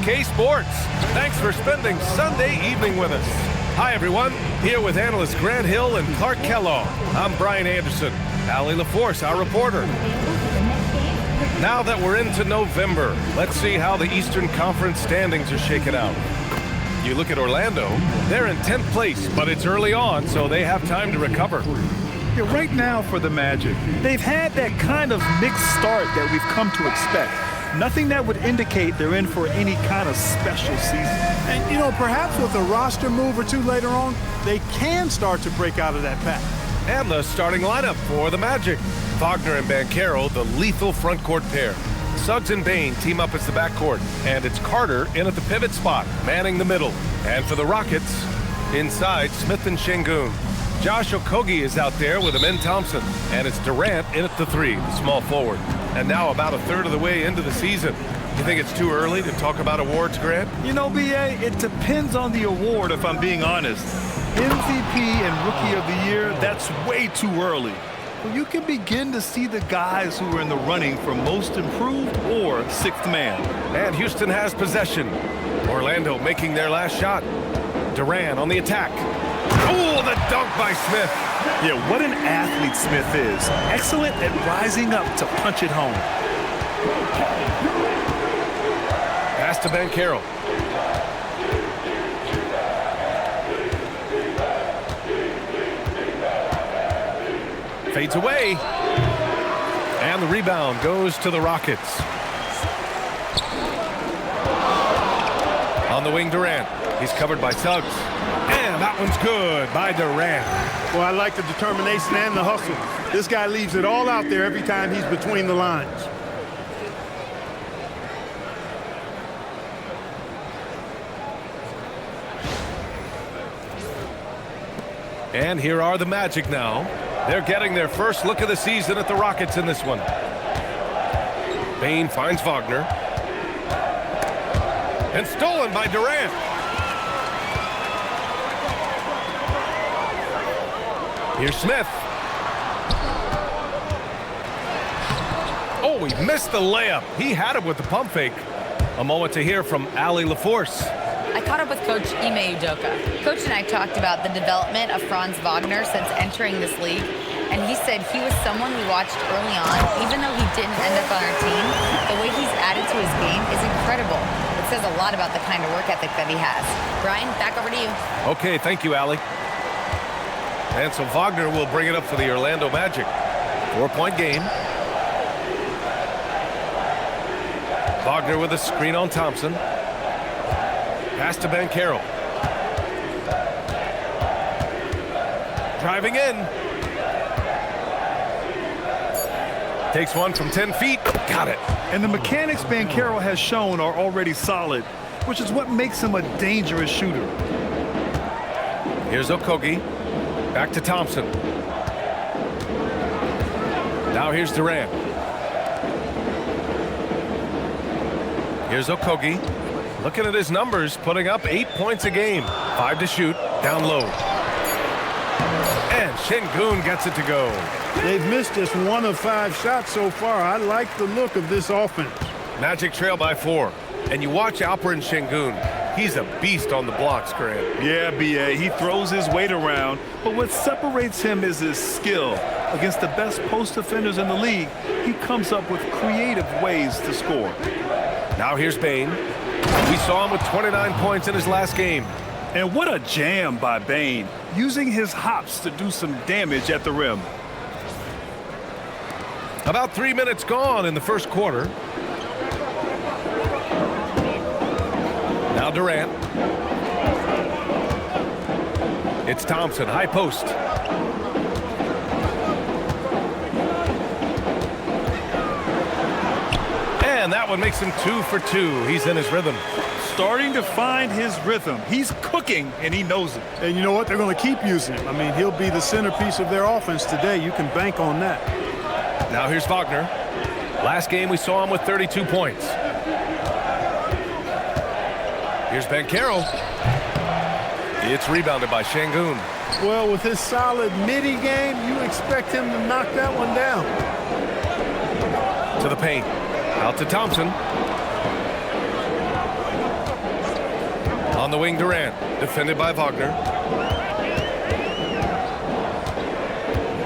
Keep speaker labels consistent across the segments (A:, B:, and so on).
A: 2K Sports. Thanks for spending Sunday evening with us. Hi, everyone. Here with analysts Grant Hill and Clark Kellogg. I'm Brian Anderson. Allie LaForce, our reporter. Now that we're into November, let's see how the Eastern Conference standings are shaking out. You look at Orlando, they're in 10th place, but it's early on, so they have time to recover.
B: Yeah, right now for the Magic, they've had that kind of mixed start that we've come to expect. Nothing that would indicate they're in for any kind of special season.
C: And, you know, perhaps with a roster move or two later on, they can start to break out of that pack.
A: And the starting lineup for the Magic. Wagner and Banchero, the lethal front court pair. Suggs and Bane team up as the backcourt. And it's Carter in at the pivot spot, manning the middle. And for the Rockets, inside, Smith and Şengün. Josh Okogie is out there with Amen Thompson. And it's Durant in at the 3, the small forward. And now about a third of the way into the season. You think it's too early to talk about awards, Grant?
B: You know, B.A., it depends on the award, if I'm being honest. MVP and Rookie of the Year, that's way too early. Well, you can begin to see the guys who are in the running for Most Improved or Sixth Man.
A: And Houston has possession. Orlando making their last shot. Durant on the attack. Oh, the dunk by Smith.
B: Yeah, what an athlete Smith is. Excellent at rising up to punch it home.
A: Pass to Banchero. Fades away. And the rebound goes to the Rockets. On the wing, Durant. He's covered by Suggs. And that one's good by Durant.
C: Well, I like the determination and the hustle. This guy leaves it all out there every time he's between the lines.
A: And here are the Magic now. They're getting their first look of the season at the Rockets in this one. Bane finds Wagner. And stolen by Durant. Here's Smith. Oh, he missed the layup. He had it with the pump fake. A moment to hear from Allie LaForce.
D: I caught up with Coach Ime Udoka. Coach and I talked about the development of Franz Wagner since entering this league, and he said he was someone we watched early on. Even though he didn't end up on our team, the way he's added to his game is incredible. It says a lot about the kind of work ethic that he has. Brian, back over to you.
A: Okay, thank you, Allie. And so Wagner will bring it up for the Orlando Magic. 4-point game. Wagner with a screen on Thompson. Pass to Banchero. Driving in. Takes one from 10 feet. Got it.
B: And the mechanics Banchero has shown are already solid, which is what makes him a dangerous shooter.
A: Here's Okogie. Back to Thompson. Now here's Durant. Here's Okogie. Looking at his numbers, putting up 8 points a game. 5 to shoot, down low. And Şengün gets it to go.
C: They've missed just 1 of 5 shots so far. I like the look of this offense.
A: Magic trail by 4. And you watch Alperen Şengün. He's a beast on the blocks, Grant.
B: Yeah, B.A., he throws his weight around, but what separates him is his skill. Against the best post defenders in the league, he comes up with creative ways to score.
A: Now here's Bane. We saw him with 29 points in his last game.
B: And what a jam by Bane, using his hops to do some damage at the rim.
A: About 3 minutes gone in the first quarter. Now Durant. It's Thompson, high post. And that one makes him 2 for 2. He's in his rhythm.
B: Starting to find his rhythm. He's cooking, and he knows it.
C: And you know what? They're going to keep using him. I mean, he'll be the centerpiece of their offense today. You can bank on that.
A: Now here's Wagner. Last game we saw him with 32 points. Here's Banchero. It's rebounded by Şengün.
C: Well, with his solid midi game, you expect him to knock that one down.
A: To the paint. Out to Thompson. the wing, Durant, defended by Wagner.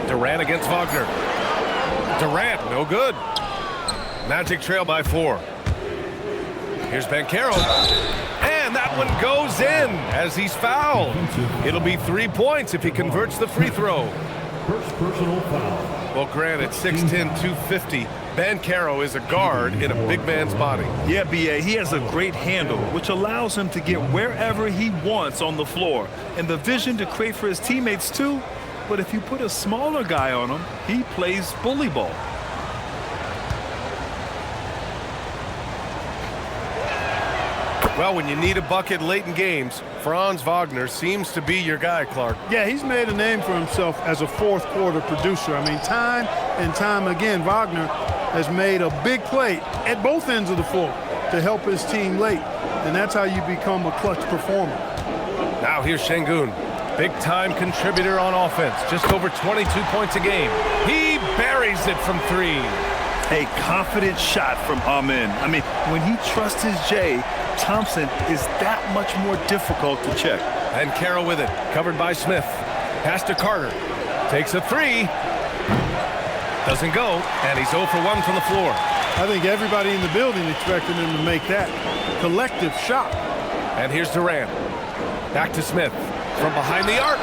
A: Durant against Wagner. Durant, no good. Magic trail by 4. Here's Banchero. And that one goes in as he's fouled. It'll be 3 points if he converts the free throw.
E: First personal foul.
A: Well, granted, 6'10", 250. Banchero is a guard in a big man's body.
B: Yeah, B.A., he has a great handle, which allows him to get wherever he wants on the floor. And the vision to create for his teammates, too. But if you put a smaller guy on him, he plays bully ball.
A: Well, when you need a bucket late in games, Franz Wagner seems to be your guy, Clark.
C: Yeah, he's made a name for himself as a fourth quarter producer. I mean, time and time again, Wagner has made a big play at both ends of the floor to help his team late. And that's how you become a clutch performer.
A: Now here's Şengün, big-time contributor on offense, just over 22 points a game. He buries it from 3.
B: A confident shot from Amen. I mean, when he trusts his J, Thompson is that much more difficult to check.
A: And Carroll with it, covered by Smith. Pass to Carter. Takes a 3. Doesn't go, and he's 0 for 1 from the floor.
C: I think everybody in the building expected him to make that collective shot.
A: And here's Durant. Back to Smith from behind the arc.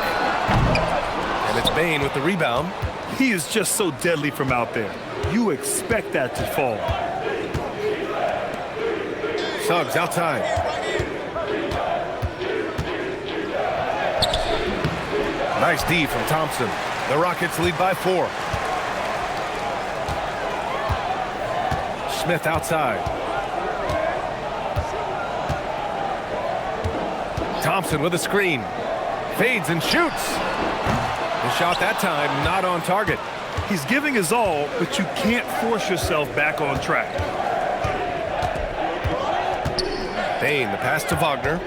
A: And it's Bane with the rebound.
B: He is just so deadly from out there. You expect that to fall.
A: Suggs outside. Nice D from Thompson. The Rockets lead by 4. Smith outside. Thompson with a screen. Fades and shoots. The shot that time not on target.
B: He's giving his all, but you can't force yourself back on track.
A: Bane, the pass to Wagner.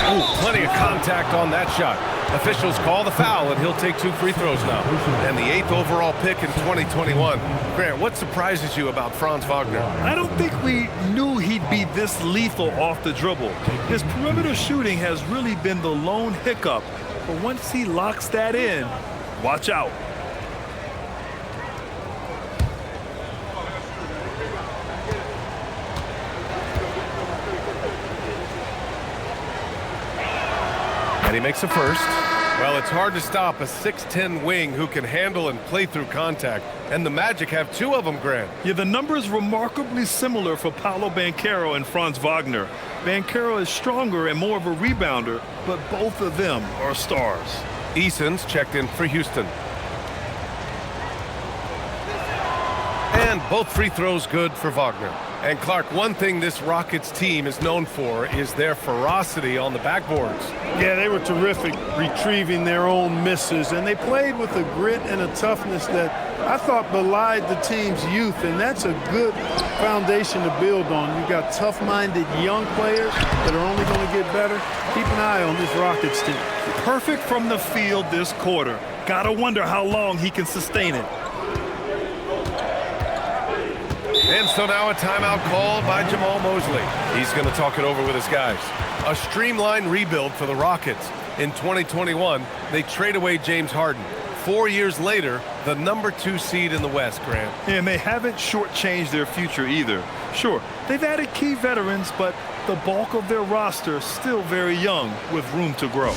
A: Ooh, plenty of contact on that shot. Officials call the foul, and he'll take 2 free throws now. And the 8th overall pick in 2021. Grant, what surprises you about Franz Wagner?
B: I don't think we knew he'd be this lethal off the dribble. His perimeter shooting has really been the lone hiccup. But once he locks that in, watch out.
A: And he makes a first. Well, it's hard to stop a 6'10" wing who can handle and play through contact. And the Magic have 2 of them, Grant.
B: Yeah, the numbers remarkably similar for Paolo Banchero and Franz Wagner. Banchero is stronger and more of a rebounder, but both of them are stars.
A: Eason's checked in for Houston. And both free throws good for Wagner. And Clark, one thing this Rockets team is known for is their ferocity on the backboards.
C: Yeah, they were terrific retrieving their own misses, and they played with a grit and a toughness that I thought belied the team's youth, and that's a good foundation to build on. You've got tough-minded young players that are only going to get better. Keep an eye on this Rockets team.
B: Perfect from the field this quarter. Gotta wonder how long he can sustain it.
A: And so now a timeout called by Jamal Mosley. He's going to talk it over with his guys. A streamlined rebuild for the Rockets. In 2021, they trade away James Harden. 4 years later, the #2 seed in the West, Grant.
B: And they haven't shortchanged their future either. Sure, they've added key veterans, but the bulk of their roster still very young with room to grow.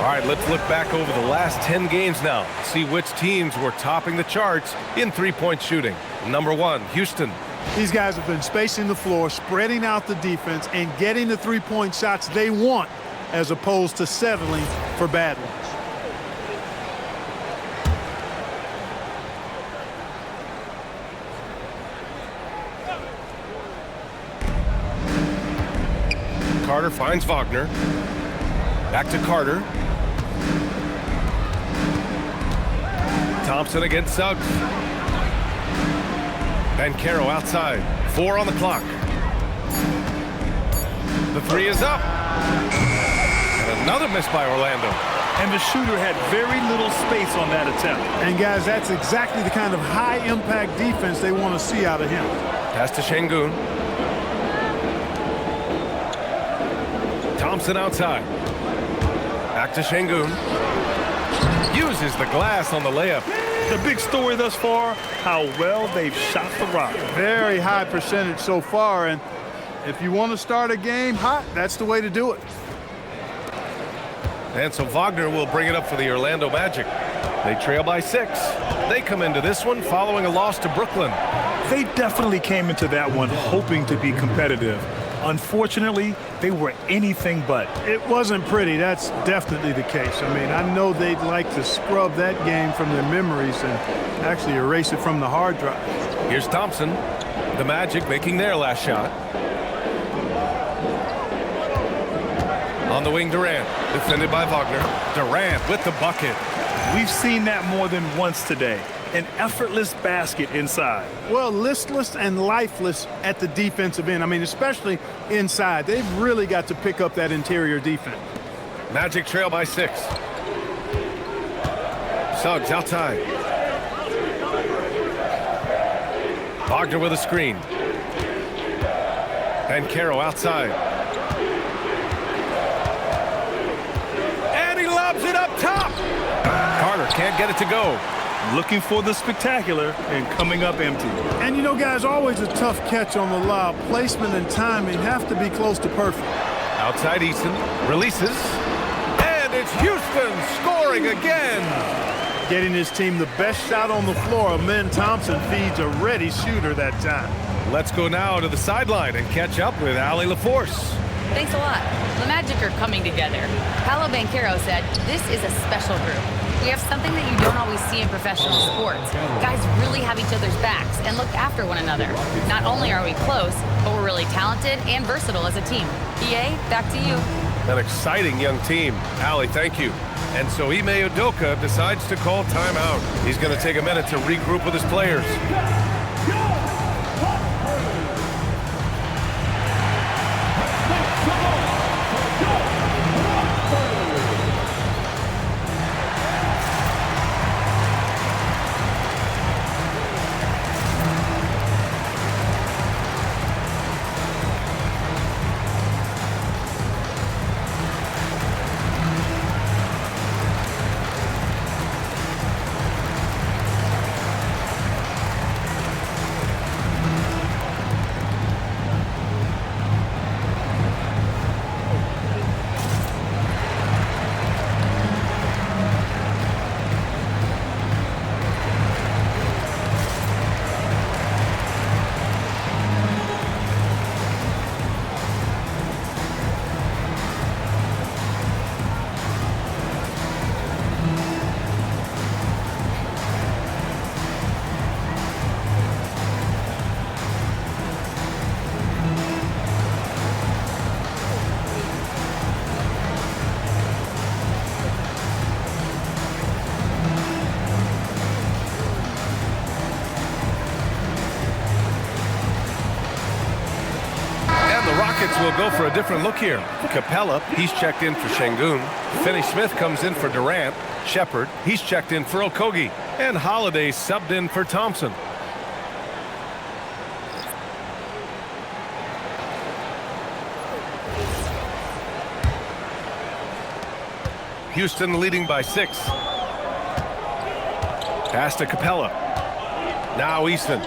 A: All right, let's look back over the last 10 games now. See which teams were topping the charts in three-point shooting. Number 1, Houston.
C: These guys have been spacing the floor, spreading out the defense, and getting the three-point shots they want as opposed to settling for bad ones.
A: Carter finds Wagner. Back to Carter. Thompson against Suggs. Banchero outside. 4 on the clock. The 3 is up. And another miss by Orlando.
B: And the shooter had very little space on that attempt.
C: And guys, that's exactly the kind of high-impact defense they want to see out of him.
A: Pass to Şengün. Thompson outside. Back to Şengün. Uses the glass on the layup.
B: The big story thus far, how well they've shot the rock.
C: Very high percentage so far, and if you want to start a game hot, that's the way to do it.
A: And so Wagner will bring it up for the Orlando Magic. They trail by 6. They come into this one following a loss to Brooklyn.
B: They definitely came into that one hoping to be competitive. Unfortunately, they were anything but.
C: It wasn't pretty. That's definitely the case. I mean, I know they'd like to scrub that game from their memories and actually erase it from the hard drive.
A: Here's Thompson. The Magic making their last shot. On the wing, Durant. Defended by Wagner. Durant with the bucket.
B: We've seen that more than once today. An effortless basket inside.
C: Well, listless and lifeless at the defensive end. I mean, especially inside. They've really got to pick up that interior defense.
A: Magic trail by 6. Suggs outside. Wagner with a screen. Banchero outside. And he lobs it up top. Carter can't get it to go.
B: Looking for the spectacular and coming up empty.
C: And you know, guys, always a tough catch on the lob. Placement and timing have to be close to perfect.
A: Outside Easton releases. And it's Houston scoring again.
C: Getting his team the best shot on the floor. Amen Thompson feeds a ready shooter that time.
A: Let's go now to the sideline and catch up with Allie LaForce.
D: Thanks a lot. The Magic are coming together. Paolo Banchero said, "This is a special group. We have something that you don't always see in professional sports. Guys really have each other's backs and look after one another. Not only are we close, but we're really talented and versatile as a team." EA, back to you.
A: An exciting young team. Allie, thank you. And so Ime Udoka decides to call timeout. He's going to take a minute to regroup with his players. Will go for a different look here. Capella, he's checked in for Şengün. Finney-Smith comes in for Durant. Shepard, he's checked in for Okogie. And Holiday subbed in for Thompson. Houston leading by 6. Pass to Capella. Now Easton.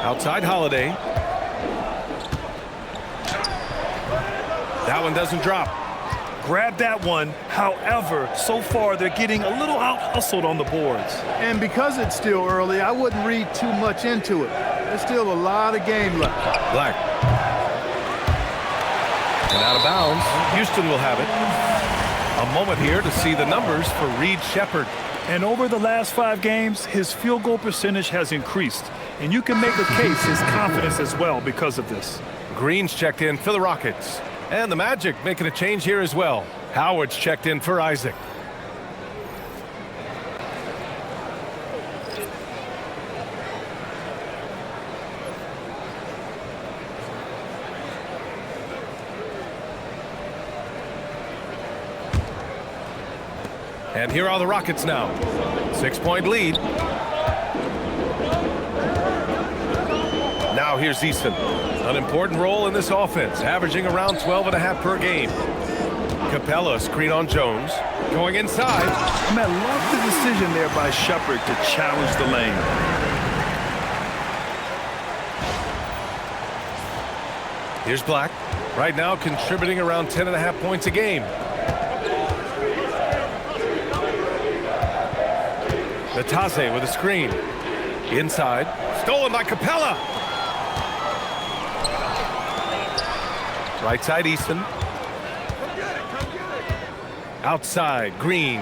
A: Outside Holiday. one doesn't drop.
B: Grab that one. However, so far they're getting a little out-hustled on the boards.
C: And because it's still early, I wouldn't read too much into it. There's still a lot of game left.
A: Black. And out of bounds. Houston will have it. A moment here to see the numbers for Reed Sheppard.
B: And over the last 5 games, his field goal percentage has increased. And you can make a case his confidence as well because of this.
A: Green's checked in for the Rockets. And the Magic making a change here as well. Howard's checked in for Isaac. And here are the Rockets now. 6-point lead. Now here's Easton. An important role in this offense, averaging around 12.5 per game. Capella screen on Jones. Going inside.
B: I love the decision there by Sheppard to challenge the lane.
A: Here's Black. Right now contributing around 10.5 points a game. Natase with a screen. Inside. Stolen by Capella. Right side, Easton. Outside, Green.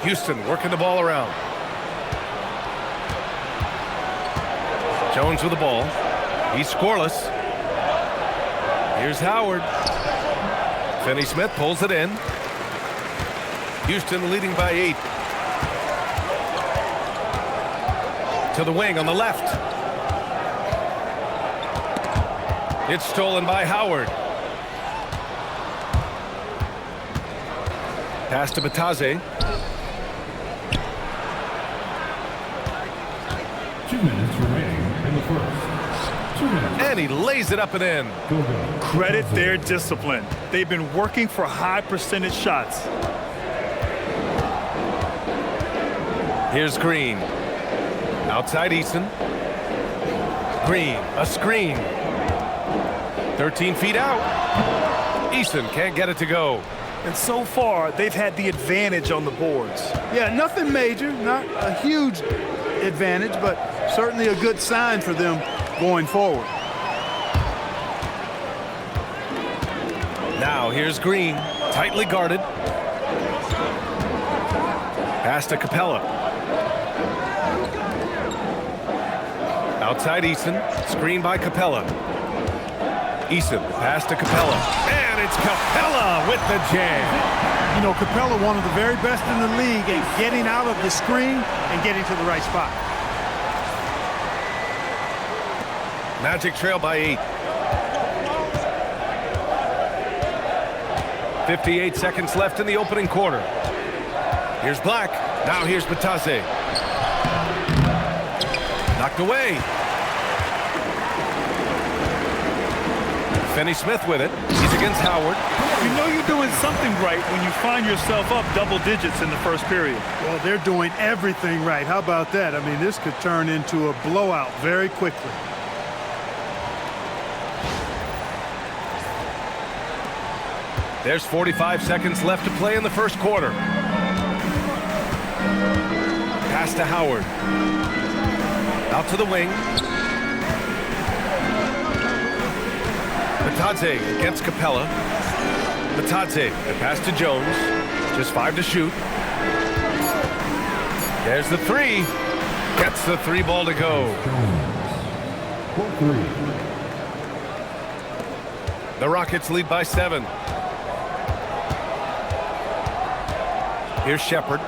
A: Houston working the ball around. Jones with the ball. He's scoreless. Here's Howard. Finney-Smith pulls it in. Houston leading by 8. To the wing on the left. It's stolen by Howard. Pass to Batase.
E: 2 minutes remaining in the first. 2 minutes.
A: And he lays it up and in.
B: Credit their discipline. They've been working for high percentage shots.
A: Here's Green. Outside Easton. Green, a screen. 13 feet out. Easton can't get it to go.
B: And so far, they've had the advantage on the boards.
C: Yeah, nothing major, not a huge advantage, but certainly a good sign for them going forward.
A: Now here's Green, tightly guarded. Pass to Capella. Outside Easton, screen by Capella. Easton, pass to Capella. And it's Capella with the jam.
C: You know, Capella, one of the very best in the league at getting out of the screen and getting to the right spot.
A: Magic trail by 8. 58 seconds left in the opening quarter. Here's Black. Now here's Batase. Knocked away. Finney-Smith with it. He's against Howard.
B: You know you're doing something right when you find yourself up double digits in the first period.
C: Well, they're doing everything right. How about that? I mean, this could turn into a blowout very quickly.
A: There's 45 seconds left to play in the first quarter. Pass to Howard. Out to the wing. Batase against Capella. Batase, the pass to Jones. Just 5 to shoot. There's the 3. Gets the 3 ball to go. The Rockets lead by 7. Here's Sheppard.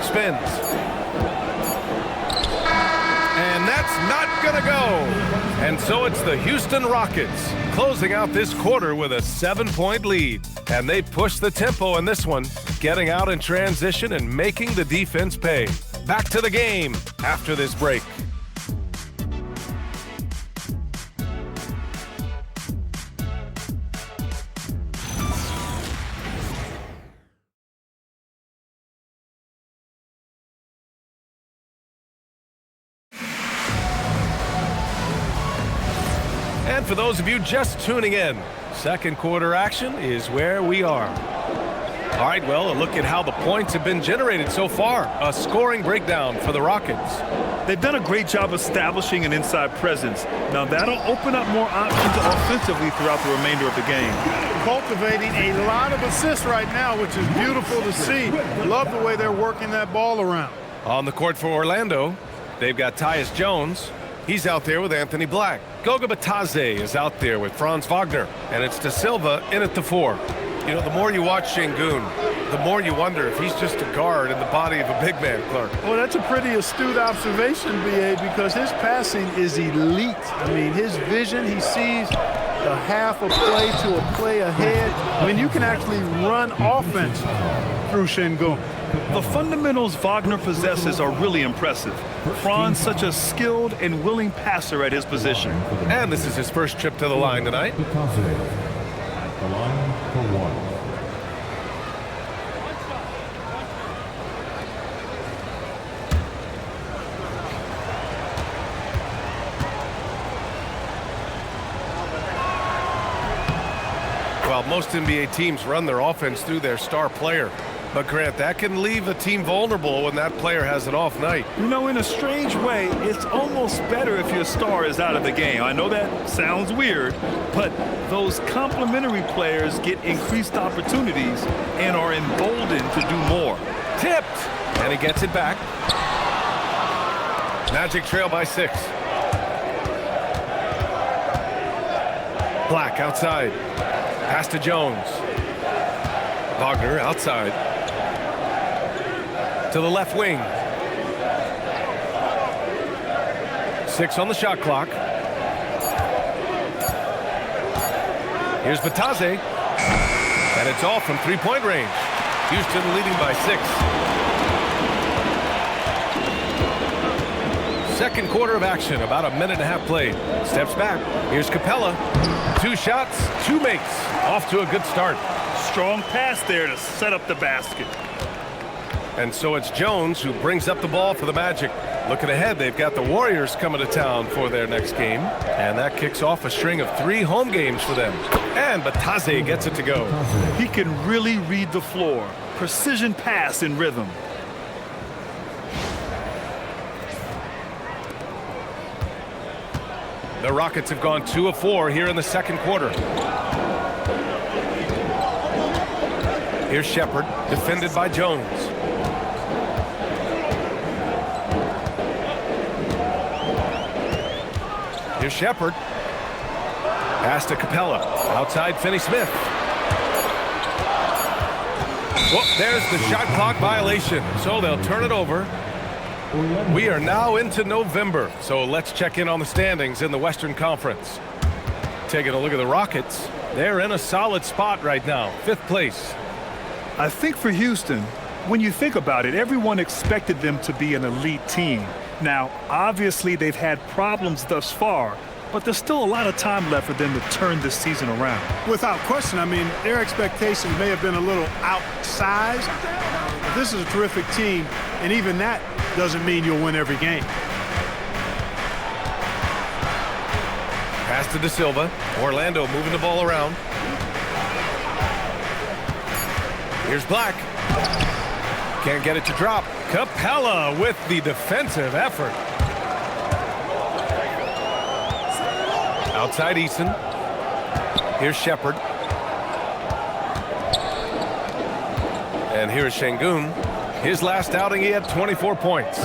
A: Spins. And that's not gonna go. And so it's the Houston Rockets closing out this quarter with a 7-point lead. And they push the tempo in this one, getting out in transition and making the defense pay. Back to the game after this break. And for those of you just tuning in, second quarter action is where we are. All right, well, a look at how the points have been generated so far. A scoring breakdown for the Rockets.
B: They've done a great job establishing an inside presence. Now that'll open up more options offensively throughout the remainder of the game.
C: Cultivating a lot of assists right now, which is beautiful to see. Love the way they're working that ball around.
A: On the court for Orlando, they've got Tyus Jones. He's out there with Anthony Black. Goga Bitadze is out there with Franz Wagner. And it's De Silva in at the 4. You know, the more you watch Şengün, the more you wonder if he's just a guard in the body of a big man, Clark.
C: Well, that's a pretty astute observation, B.A., because his passing is elite. I mean, his vision, he sees a half a play to a play ahead. I mean, you can actually run offense through Şengün.
B: The fundamentals Wagner possesses are really impressive. Franz, such a skilled and willing passer at his position.
A: And this is his first trip to the line tonight.
E: The line for 1.
A: Well, most NBA teams run their offense through their star player. But, Grant, that can leave a team vulnerable when that player has an off night.
B: You know, in a strange way, it's almost better if your star is out of the game. I know that sounds weird, but those complementary players get increased opportunities and are emboldened to do more.
A: Tipped, and he gets it back. Magic trail by 6. Black outside. Pass to Jones. Wagner outside. To the left wing. 6 on the shot clock. Here's Bitadze. And it's all from three-point range. Houston leading by 6. Second quarter of action, about a minute and a half played. Steps back. Here's Capella. 2 shots, 2 makes. Off to a good start.
B: Strong pass there to set up the basket.
A: And so it's Jones who brings up the ball for the Magic. Looking ahead, they've got the Warriors coming to town for their next game. And that kicks off a string of 3 home games for them. And Bitadze gets it to go.
B: He can really read the floor. Precision pass in rhythm.
A: The Rockets have gone 2 of 4 here in the second quarter. Here's Shepherd, defended by Jones. Here's Shepherd. Pass to Capella. Outside Finney-Smith. Well, there's the shot clock violation. So they'll turn it over. We are now into November, so let's check in on the standings in the Western Conference. Taking a look at the Rockets. They're in a solid spot right now, 5th place.
B: I think for Houston, when you think about it, everyone expected them to be an elite team. Now, obviously, they've had problems thus far, but there's still a lot of time left for them to turn this season around.
C: Without question, I mean, their expectations may have been a little outsized. But this is a terrific team, and even that doesn't mean you'll win every game.
A: Pass to De Silva. Orlando moving the ball around. Here's Black. Can't get it to drop. Capella with the defensive effort. Outside Eason. Here's Shepherd. And here's Şengün. His last outing, he had 24 points.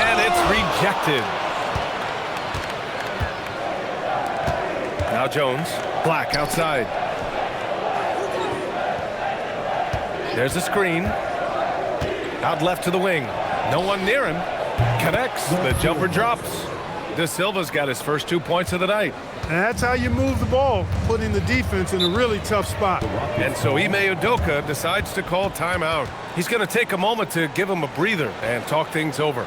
A: And it's rejected. Now Jones. Black outside. There's a screen. Out left to the wing. No one near him. Connects. The jumper drops. De Silva's got his first 2 points of the night.
C: And that's how you move the ball, putting the defense in a really tough spot.
A: And so Ime Udoka decides to call timeout. He's going to take a moment to give him a breather and talk things over.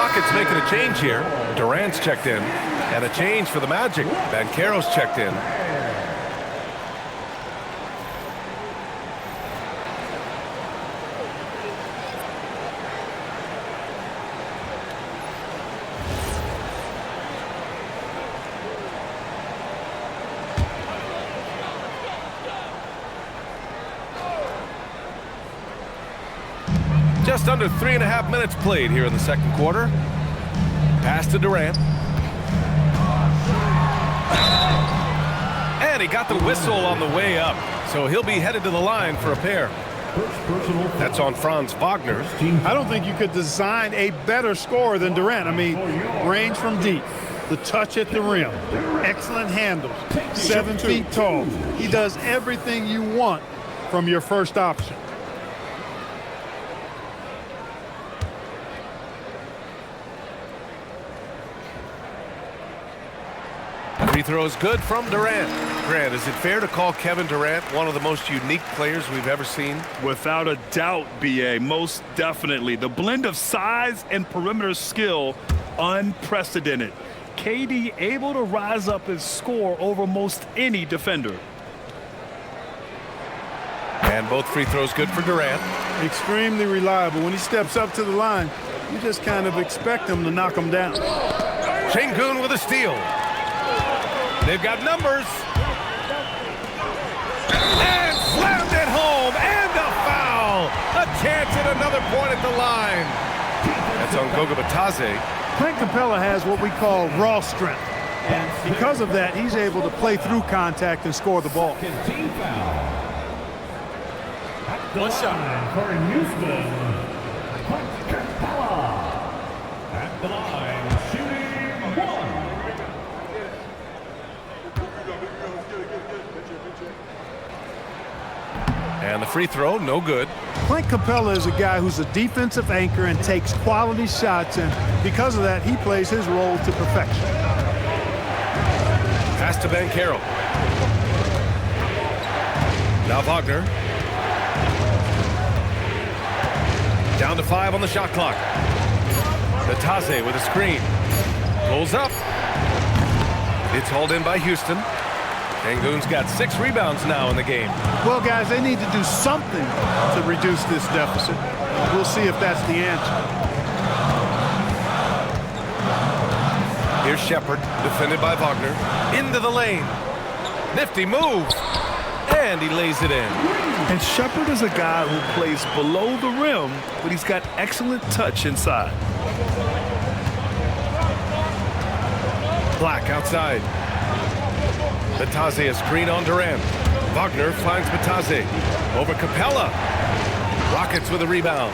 A: Rockets making a change here. Durant's checked in. And a change for the Magic. Banchero's checked in. Just under 3.5 minutes played here in the second quarter. Pass to Durant. And he got the whistle on the way up, so he'll be headed to the line for a pair. That's on Franz Wagner.
C: I don't think you could design a better scorer than Durant. I mean, range from deep, the touch at the rim, excellent handles, 7 feet tall. He does everything you want from your first option.
A: Free throw is good from Durant. Grant, is it fair to call Kevin Durant one of the most unique players we've ever seen?
B: Without a doubt, B.A., most definitely. The blend of size and perimeter skill, unprecedented. KD able to rise up and score over most any defender.
A: And both free throws good for Durant.
C: Extremely reliable. When he steps up to the line, you just kind of expect him to knock him down.
A: Şengün with a steal. They've got numbers. And slammed it home. And a foul. A chance at another point at the line. That's on Goga Bitadze.
C: Clint Capella has what we call raw strength. And because of that, he's able to play through contact and score the ball.
E: Team foul. One shot for Houston. Clint Capella. At the line, shooting one.
A: And the free throw, no good.
C: Clint Capella is a guy who's a defensive anchor and takes quality shots, and because of that, he plays his role to perfection.
A: Pass to Banchero. Now Wagner. Down to 5 on the shot clock. Bitadze with a screen. Pulls up. It's hauled in by Houston. Şengün's got 6 rebounds now in the game.
C: Well, guys, they need to do something to reduce this deficit. We'll see if that's the answer.
A: Here's Shepard, defended by Wagner. Into the lane. Nifty move. And he lays it in.
B: And Shepard is a guy who plays below the rim, but he's got excellent touch inside.
A: Black outside. Bitadze a screen on Durant. Wagner finds Bitadze. Over Capella. Rockets with a rebound.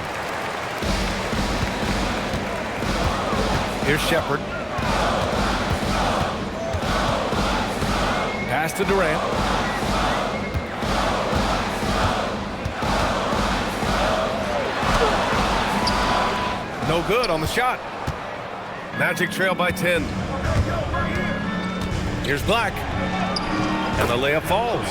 A: Here's Shepard. Pass to Durant. No good on the shot. Magic trail by 10. Here's Black. And the layup falls.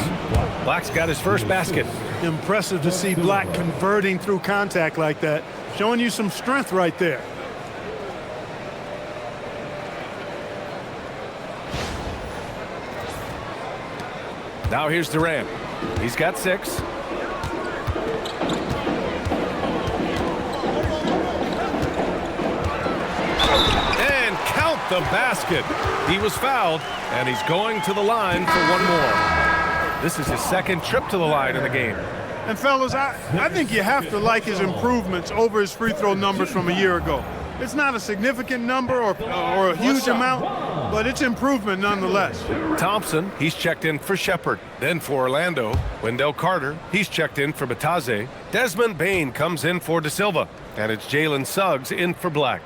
A: Black's got his first basket.
C: Impressive to see Black converting through contact like that. Showing you some strength right there.
A: Now here's Durant. He's got 6. And count the basket. He was fouled, and he's going to the line for one more. This is his second trip to the line in the game.
C: And fellas, I think you have to like his improvements over his free throw numbers from a year ago. It's not a significant number or a huge amount, but it's improvement nonetheless.
A: Thompson, he's checked in for Shepard. Then for Orlando, Wendell Carter, he's checked in for Bitadze. Desmond Bane comes in for De Silva. And it's Jalen Suggs in for Black.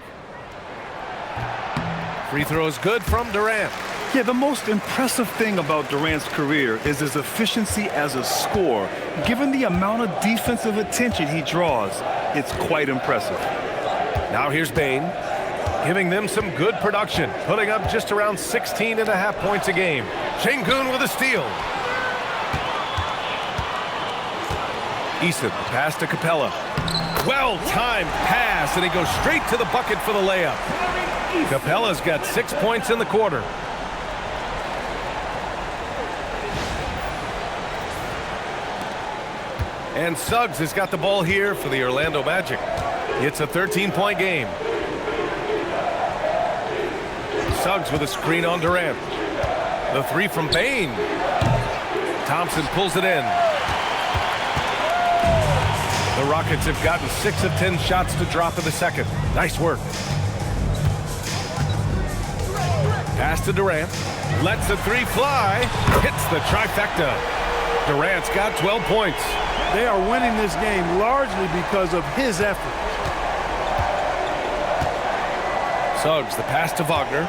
A: Free throw is good from Durant.
B: Yeah, the most impressive thing about Durant's career is his efficiency as a scorer. Given the amount of defensive attention he draws, it's quite impressive.
A: Now here's Bane, giving them some good production, putting up just around 16.5 points a game. Şengün with a steal. Eason, pass to Capella. Well-timed pass, and he goes straight to the bucket for the layup. Capella's got 6 points in the quarter. And Suggs has got the ball here for the Orlando Magic. It's a 13-point game. Suggs with a screen on Durant. The three from Bane. Thompson pulls it in. The Rockets have gotten 6 of 10 shots to drop in the second. Nice work. Pass to Durant. Lets the three fly. Hits the trifecta. Durant's got 12 points.
C: They are winning this game largely because of his effort.
A: Suggs, the pass to Wagner.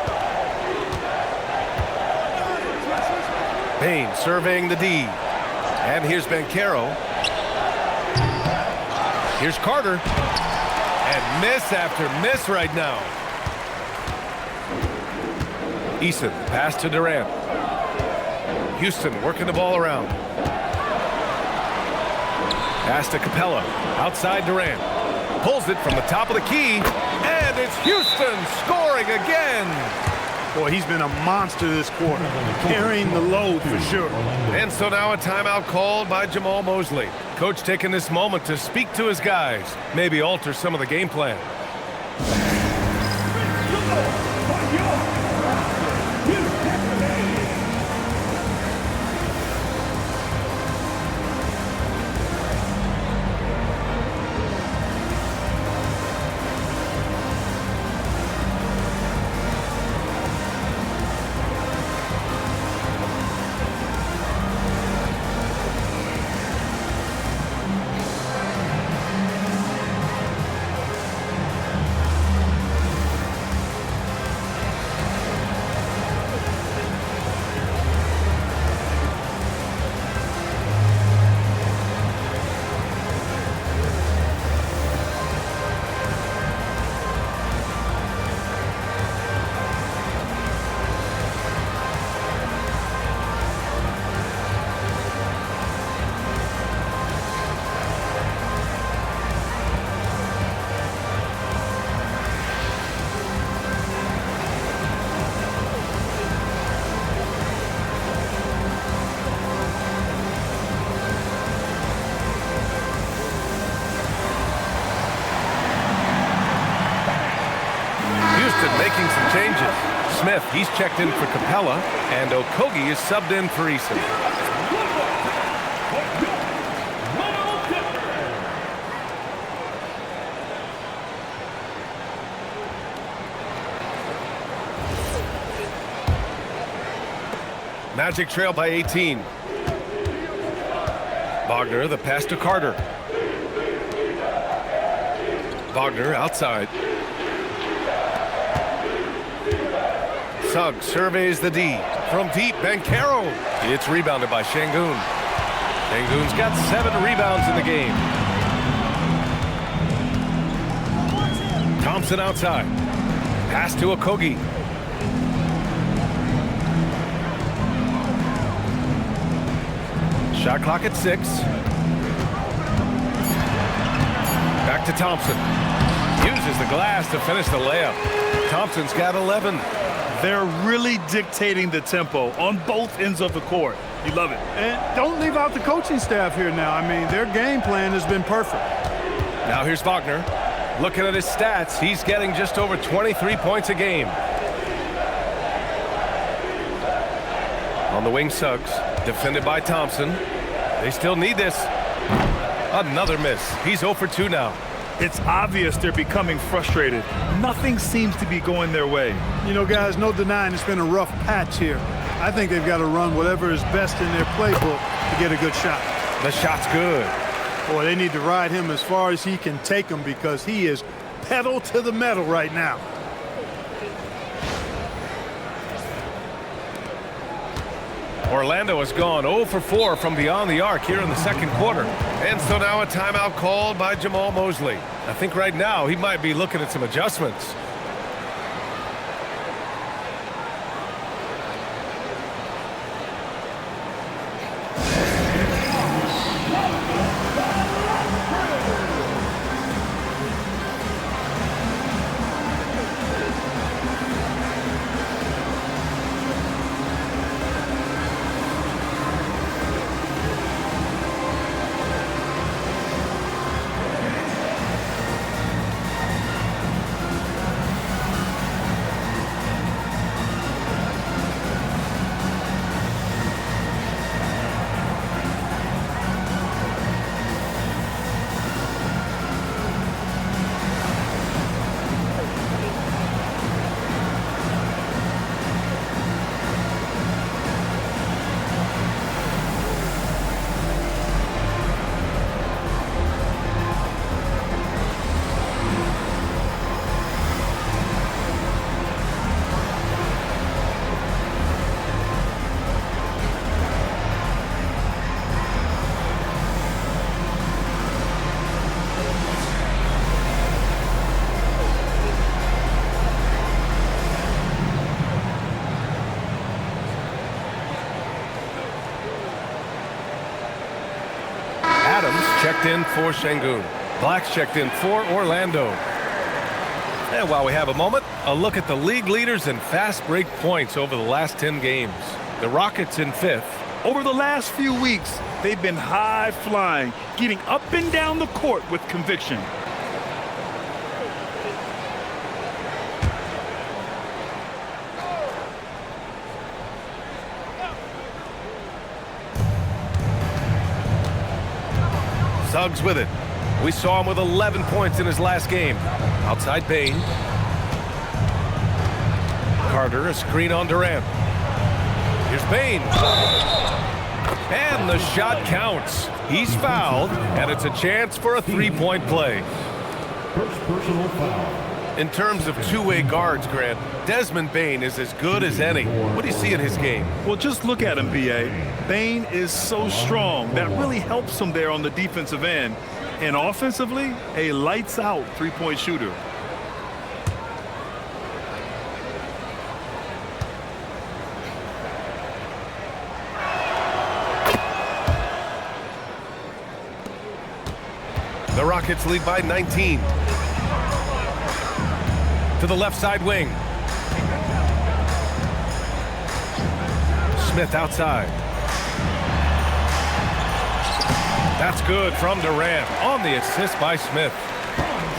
A: Bane surveying the D. And here's Banchero. Here's Carter. And miss after miss right now. Eason, pass to Durant. Houston working the ball around. Pass to Capella. Outside Durant. Pulls it from the top of the key. And it's Houston scoring again.
C: Boy, he's been a monster this quarter, carrying the load for sure.
A: And so now a timeout called by Jamal Mosley. Coach taking this moment to speak to his guys, maybe alter some of the game plan. Making some changes. Smith, he's checked in for Capella, and Okogie is subbed in for Eason. Magic trail by 18. Wagner, the pass to Carter. Wagner outside. Suggs surveys the D. From deep, Banchero. It's rebounded by Şengün. Şengün's got 7 rebounds in the game. Thompson outside. Pass to Okogie. Shot clock at 6. Back to Thompson. Uses the glass to finish the layup. Thompson's got 11.
B: They're really dictating the tempo on both ends of the court. You love it.
C: And don't leave out the coaching staff here now. I mean, their game plan has been perfect.
A: Now here's Wagner. Looking at his stats, he's getting just over 23 points a game. On the wing, Suggs, defended by Thompson. They still need this. Another miss. He's 0 for 2 now.
B: It's obvious they're becoming frustrated. Nothing seems to be going their way.
C: You know, guys, no denying it's been a rough patch here. I think they've got to run whatever is best in their playbook to get a good shot.
A: The shot's good.
C: Boy, they need to ride him as far as he can take them because he is pedal to the metal right now.
A: Orlando has gone 0 for 4 from beyond the arc here in the second quarter. And so now a timeout called by Jamal Mosley. I think right now he might be looking at some adjustments. checked in for Şengün. Black's checked in for Orlando. And while we have a moment, a look at the league leaders in fast break points over the last 10 games. The Rockets in 5th.
B: Over the last few weeks, they've been high flying, getting up and down the court with conviction.
A: Suggs with it. We saw him with 11 points in his last game. Outside Bane. Carter, a screen on Durant. Here's Bane. And the shot counts. He's fouled, and it's a chance for a three-point play.
E: First personal foul.
A: In terms of two-way guards, Grant, Desmond Bane is as good as any. What do you see in his game?
B: Well, just look at him, B.A. Bane is so strong. That really helps him there on the defensive end. And offensively, a lights-out three-point shooter.
A: The Rockets lead by 19. To the left side wing. Smith outside. That's good from Durant on the assist by Smith.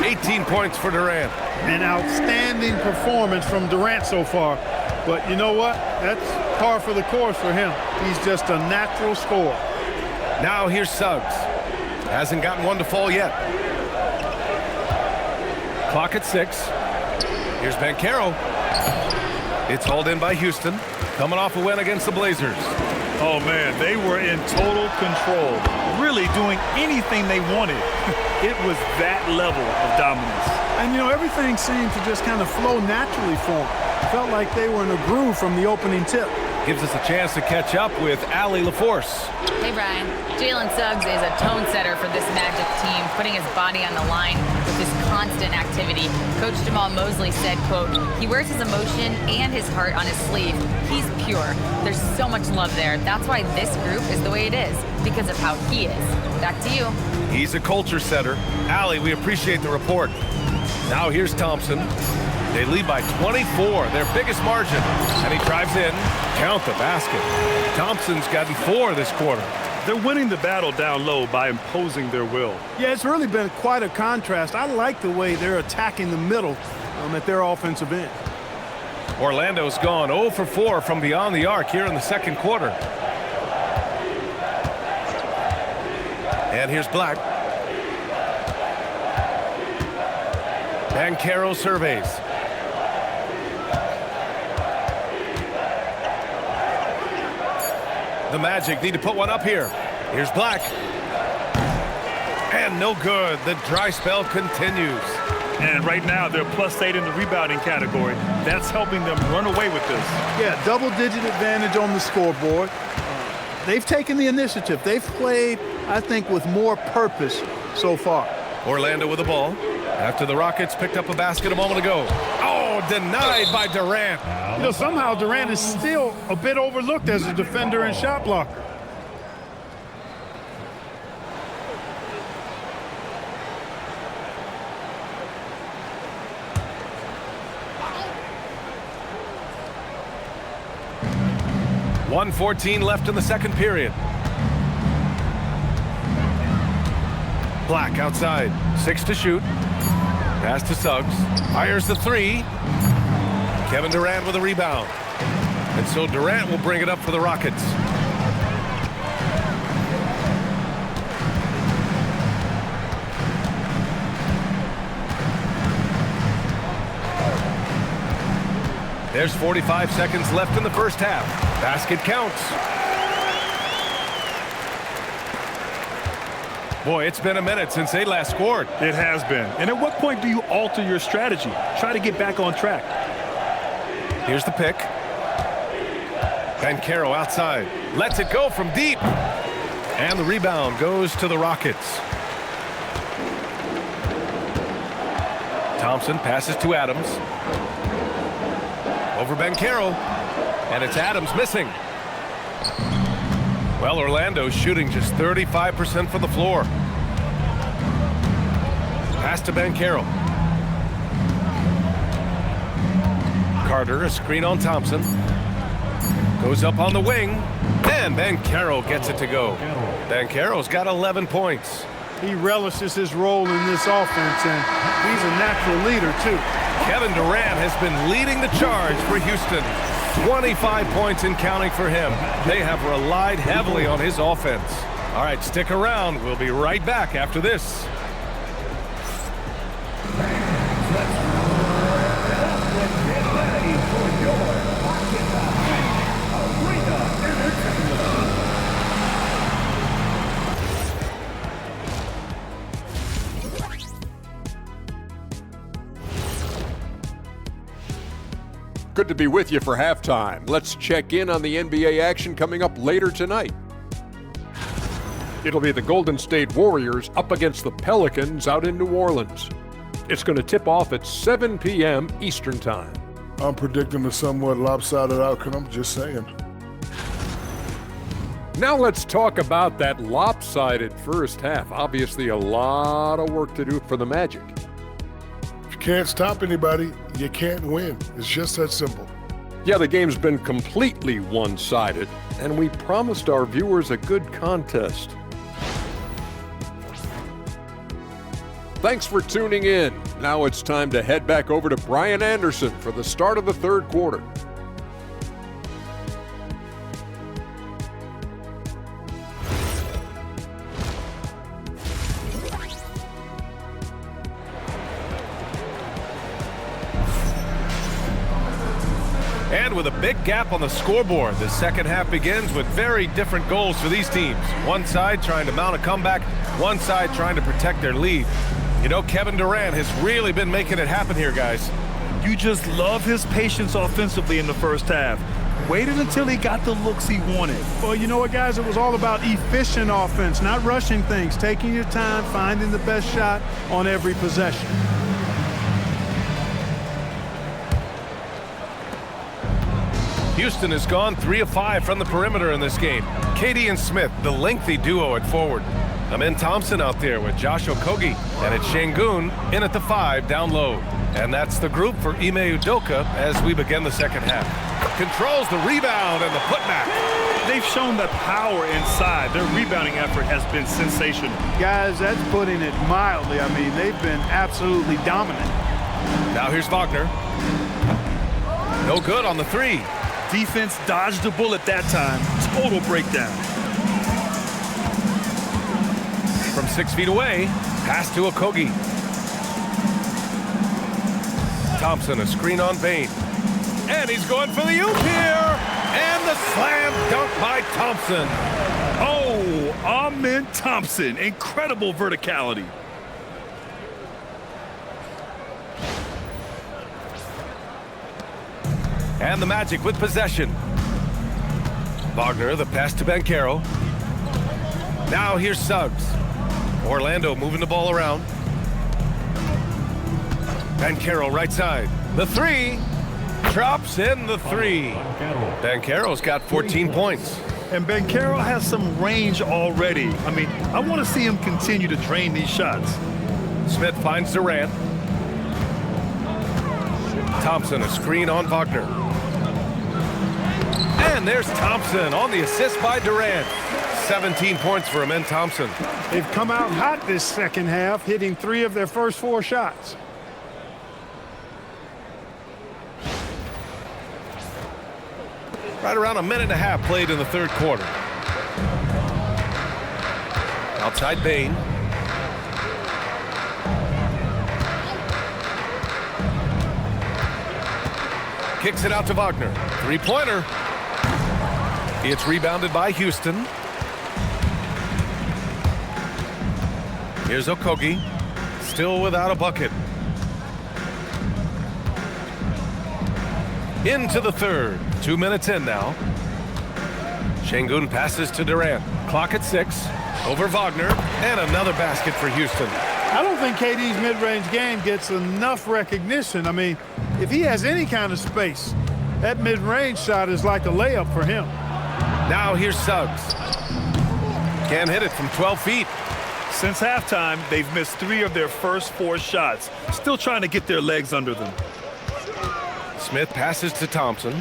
A: 18 points for Durant.
C: An outstanding performance from Durant so far. But you know what? That's par for the course for him. He's just a natural scorer.
A: Now here's Suggs. Hasn't gotten one to fall yet. Clock at 6. Here's Banchero. It's hauled in by Houston. Coming off a win against the Blazers.
B: Oh, man, they were in total control. Really doing anything they wanted. It was that level of dominance.
C: And, you know, everything seemed to just kind of flow naturally for them. Felt like they were in a groove from the opening tip.
A: Gives us a chance to catch up with Allie LaForce.
D: Hey, Brian. Jalen Suggs is a tone setter for this Magic team, putting his body on the line with his constant activity. Coach Jamal Mosley said, quote, he wears his emotion and his heart on his sleeve. He's pure. There's so much love there. That's why this group is the way it is, because of how he is. Back to you.
A: He's a culture setter. Allie, we appreciate the report. Now here's Thompson. They lead by 24, their biggest margin. And he drives in. Count the basket. Thompson's gotten 4 this quarter.
B: They're winning the battle down low by imposing their will.
C: Yeah, it's really been quite a contrast. I like the way they're attacking the middle at their offensive end.
A: Orlando's gone 0 for 4 from beyond the arc here in the second quarter. And here's Black. Banchero surveys. The Magic need to put one up here. Here's Black. And no good. The dry spell continues.
B: And right now, they're +8 in the rebounding category. That's helping them run away with this.
C: Yeah, double-digit advantage on the scoreboard. They've taken the initiative. They've played, I think, with more purpose so far.
A: Orlando with the ball. After the Rockets picked up a basket a moment ago. Oh, denied by Durant.
C: You know, somehow Durant is still a bit overlooked as a defender and shot blocker.
A: .114 left in the second period. Black outside. 6 to shoot. Pass to Suggs. Fires the 3. Kevin Durant with a rebound. And so Durant will bring it up for the Rockets. There's 45 seconds left in the first half. Basket counts. Boy, it's been a minute since they last scored.
B: It has been. And at what point do you alter your strategy? Try to get back on track.
A: Here's the pick. Banchero outside. Lets it go from deep. And the rebound goes to the Rockets. Thompson passes to Adams. Over Banchero. And it's Adams missing. Well, Orlando's shooting just 35% from the floor. Pass to Banchero. Carter, a screen on Thompson. Goes up on the wing, and Banchero gets it to go. Banchero's got 11 points.
C: He relishes his role in this offense, and he's a natural leader, too.
A: Kevin Durant has been leading the charge for Houston. 25 points and counting for him. They have relied heavily on his offense. All right, stick around. We'll be right back after this.
F: Good to be with you for halftime. Let's check in on the NBA action coming up later tonight. It'll be the Golden State Warriors up against the Pelicans out in New Orleans. It's going to tip off at 7 p.m. Eastern Time.
G: I'm predicting a somewhat lopsided outcome, just saying.
F: Now let's talk about that lopsided first half. Obviously a lot of work to do for the Magic.
G: If you can't stop anybody, you can't win. It's just that simple.
F: Yeah, the game's been completely one-sided, and we promised our viewers a good contest. Thanks for tuning in. Now it's time to head back over to Brian Anderson for the start of the third quarter.
A: And with a big gap on the scoreboard, the second half begins with very different goals for these teams. One side trying to mount a comeback, one side trying to protect their lead. You know, Kevin Durant has really been making it happen here, guys.
B: You just love his patience offensively in the first half. Waited until he got the looks he wanted.
C: Well, you know what, guys? It was all about efficient offense, not rushing things, taking your time, finding the best shot on every possession.
A: Houston has gone 3 of 5 from the perimeter in this game. KD and Smith, the lengthy duo at forward. Amen Thompson out there with Josh Okogie, and it's Şengün in at the 5 down low. And that's the group for Ime Udoka as we begin the second half. Controls the rebound and the putback.
B: They've shown the power inside. Their rebounding effort has been sensational.
C: Guys, that's putting it mildly. I mean, they've been absolutely dominant.
A: Now here's Wagner. No good on the 3.
B: Defense dodged the bullet that time. Total breakdown.
A: From 6 feet away, pass to Okogie. Thompson, a screen on Bane. And he's going for the oop here. And the slam dunk by Thompson.
B: Oh, Amen Thompson. Incredible verticality.
A: And the Magic with possession. Wagner, the pass to Banchero. Now here's Suggs. Orlando moving the ball around. Banchero right side. The 3. Drops in the 3. Banchero's got 14 points.
B: And Banchero has some range already. I mean, I want to see him continue to drain these shots.
A: Smith finds Durant. Thompson, a screen on Wagner. And there's Thompson on the assist by Durant. 17 points for Amen Thompson.
C: They've come out hot this second half, hitting 3 of their first 4 shots.
A: Right around a minute and a half played in the third quarter. Outside Bane. Kicks it out to Wagner. 3-pointer. It's rebounded by Houston. Here's Okogie. Still without a bucket. Into the third. 2 minutes in now. Şengün passes to Durant. Clock at 6. Over Wagner. And another basket for Houston.
C: I don't think KD's mid-range game gets enough recognition. I mean, if he has any kind of space, that mid-range shot is like a layup for him.
A: Now here's Suggs. Can't hit it from 12 feet.
B: Since halftime, they've missed 3 of their first 4 shots. Still trying to get their legs under them.
A: Smith passes to Thompson.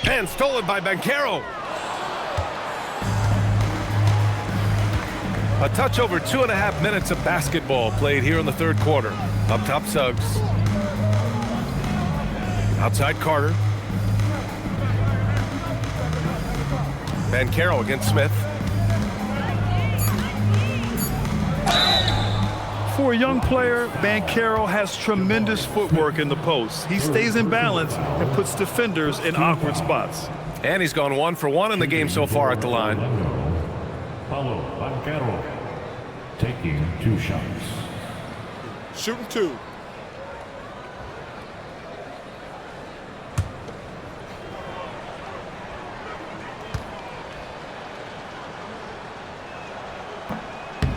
A: And stolen by Banchero. A touch over 2.5 minutes of basketball played here in the third quarter. Up top, Suggs. Outside, Carter. Banchero against Smith.
B: For a young player, Banchero has tremendous footwork in the post. He stays in balance and puts defenders in awkward spots.
A: And he's gone 1 for 1 in the game so far at the line.
E: Paolo Banchero taking 2 shots.
C: Shooting 2.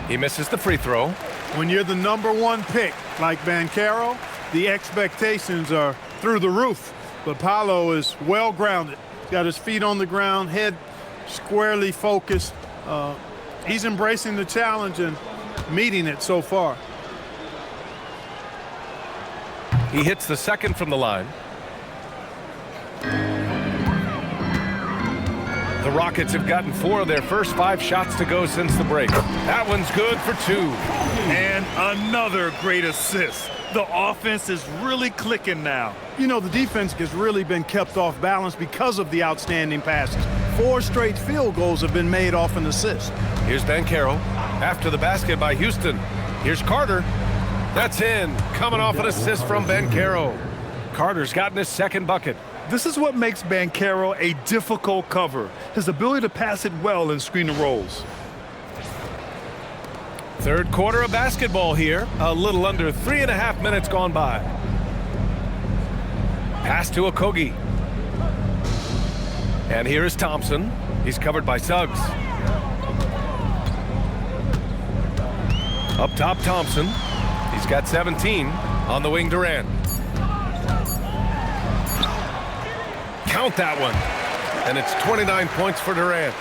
A: He misses the free throw.
C: When you're the #1 pick like Banchero, the expectations are through the roof. But Paolo is well grounded. He's got his feet on the ground, head squarely focused. He's embracing the challenge and meeting it so far.
A: He hits the second from the line. The Rockets have gotten 4 of their first 5 shots to go since the break. That one's good for 2.
B: And another great assist. The offense is really clicking now.
C: You know, the defense has really been kept off balance because of the outstanding passes. 4 straight field goals have been made off an assist.
A: Here's Banchero after the basket by Houston. Here's Carter. That's in. Coming off an assist from Banchero. Carter's gotten his second bucket.
B: This is what makes Banchero a difficult cover. His ability to pass it well in screen and rolls.
A: Third quarter of basketball here. A little under 3.5 minutes gone by. Pass to Okogie. And here is Thompson. He's covered by Suggs. Up top, Thompson. He's got 17. On the wing, Durant. Count that one. And it's 29 points for Durant.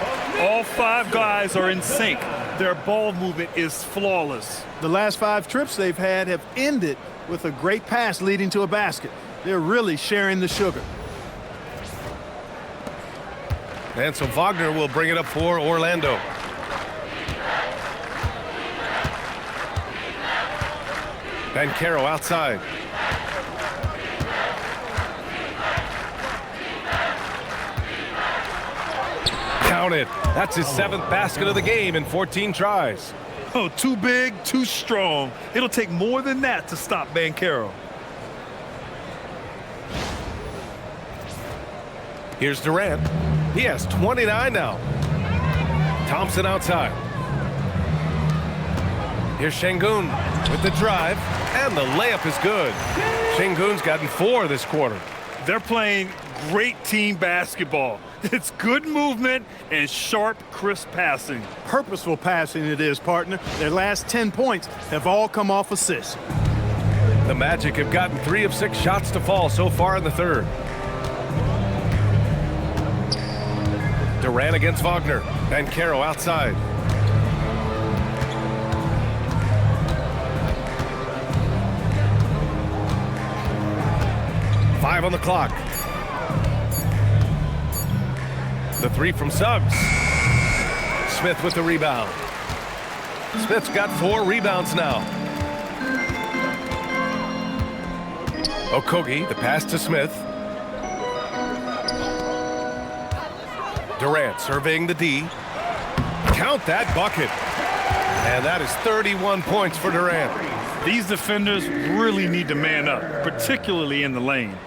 B: All 5 guys are in sync. Their ball movement is flawless.
C: The last 5 trips they've had have ended with a great pass leading to a basket. They're really sharing the sugar.
A: And so Wagner will bring it up for Orlando. Banchero outside. Count it. That's his 7th basket of the game in 14 tries.
B: Oh, too big, too strong. It'll take more than that to stop Banchero.
A: Here's Durant. He has 29 now. Thompson outside. Here's Şengün with the drive, and the layup is good. Şengün's gotten 4 this quarter.
B: They're playing great team basketball. It's good movement and sharp, crisp passing.
C: Purposeful passing it is, partner. Their last 10 points have all come off assists.
A: The Magic have gotten 3 of 6 shots to fall so far in the third. Durant against Wagner. Banchero outside. Five on the clock. The 3 from Suggs. Smith with the rebound. Smith's got 4 rebounds now. Okogie, the pass to Smith. Durant surveying the D. Count that bucket. And that is 31 points for Durant.
B: These defenders really need to man up, particularly in the lane.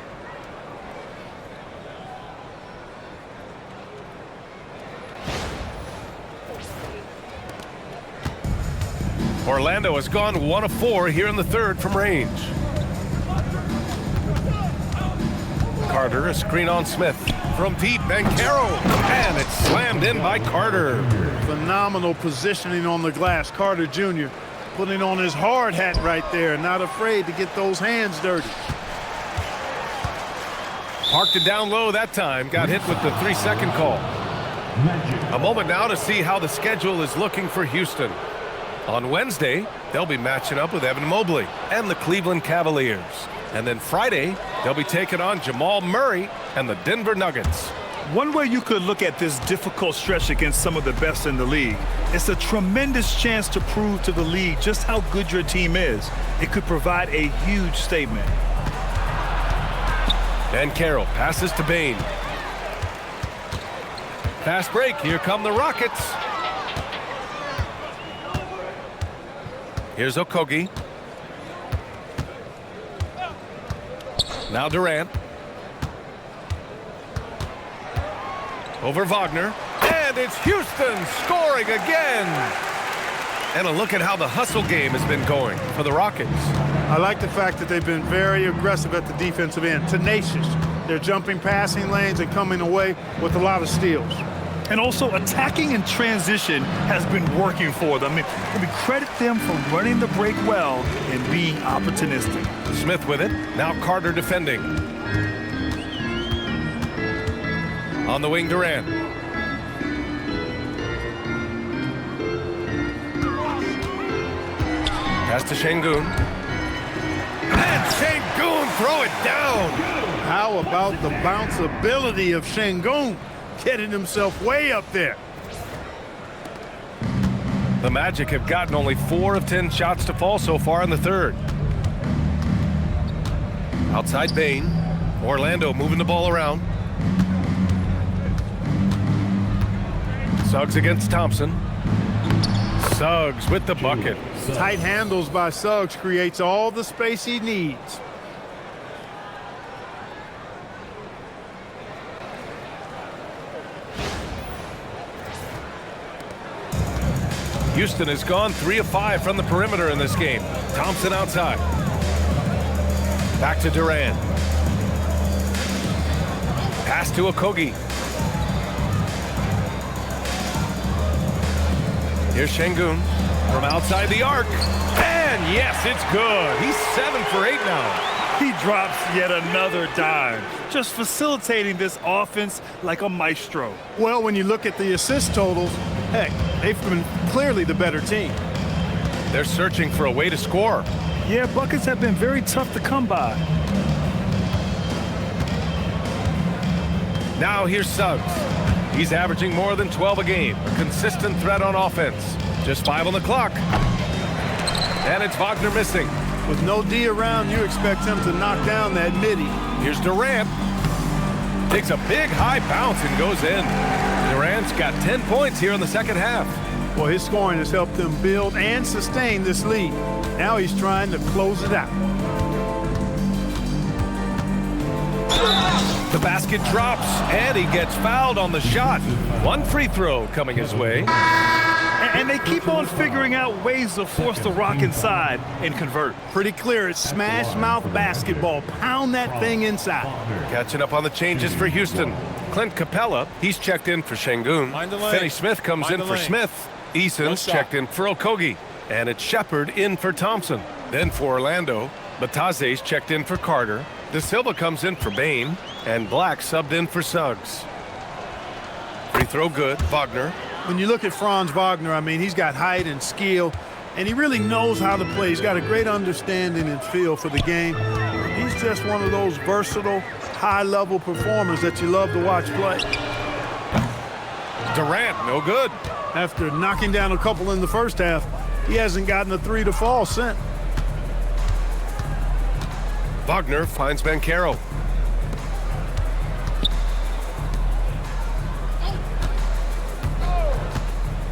A: Orlando has gone 1 of 4 here in the third from range. Carter, a screen on Smith. From deep, Banchero, and it's slammed in by Carter.
C: Phenomenal positioning on the glass. Carter Jr. putting on his hard hat right there, not afraid to get those hands dirty.
A: Parked it down low that time, got hit with the 3-second call.
E: Magic.
A: A moment now to see how the schedule is looking for Houston. On Wednesday, they'll be matching up with Evan Mobley and the Cleveland Cavaliers. And then Friday, they'll be taking on Jamal Murray and the Denver Nuggets.
B: One way you could look at this difficult stretch against some of the best in the league, it's a tremendous chance to prove to the league just how good your team is. It could provide a huge statement.
A: Banchero passes to Bane. Fast break, here come the Rockets. Here's Okogie. Now Durant. Over Wagner. And it's Houston scoring again. And a look at how the hustle game has been going for the Rockets.
C: I like the fact that they've been very aggressive at the defensive end, tenacious. They're jumping passing lanes and coming away with a lot of steals.
B: And also attacking in transition has been working for them. I mean, credit them for running the break well and being opportunistic.
A: Smith with it. Now Carter defending. On the wing, Durant. Pass to Şengün. And Şengün throw it down.
C: How about the bounce ability of Şengün, getting himself way up there?
A: The Magic have gotten only 4 of 10 shots to fall so far in the third. Outside Bane. Orlando moving the ball around. Suggs against Thompson. Suggs with the bucket.
C: Tight handles by Suggs creates all the space he needs.
A: Houston has gone 3 of 5 from the perimeter in this game. Thompson outside. Back to Durant. Pass to Okogie. Here's Şengün from outside the arc. And yes, it's good. He's 7 for 8 now.
B: He drops yet another dime, just facilitating this offense like a maestro.
C: Well, when you look at the assist totals, heck, they've been clearly the better team.
A: They're searching for a way to score.
B: Yeah, buckets have been very tough to come by.
A: Now here's Suggs. He's averaging more than 12 a game. A consistent threat on offense. Just 5 on the clock. And it's Wagner missing.
C: With no D around, you expect him to knock down that midi.
A: Here's Durant. Takes a big high bounce and goes in. Durant's got 10 points here in the second half.
C: Well, his scoring has helped them build and sustain this lead. Now he's trying to close it out.
A: The basket drops, and he gets fouled on the shot. 1 free throw coming his way.
B: And they keep on figuring out ways to force the Rock inside and convert.
C: Pretty clear, it's smash mouth basketball. Pound that thing inside.
A: Catching up on the changes for Houston. Clint Capella, he's checked in for Şengün. Finney Smith comes in for Smith. Eason's checked in for Okogie. And it's Shepard in for Thompson. Then for Orlando, Bataze's checked in for Carter. De Silva comes in for Bane. And Black subbed in for Suggs. Free throw good. Wagner.
C: When you look at Franz Wagner, I mean, he's got height and skill, and he really knows how to play. He's got a great understanding and feel for the game. He's just one of those versatile, high-level performers that you love to watch play.
A: Durant, no good.
C: After knocking down a couple in the first half, he hasn't gotten a 3 to fall since.
A: Wagner finds Banchero.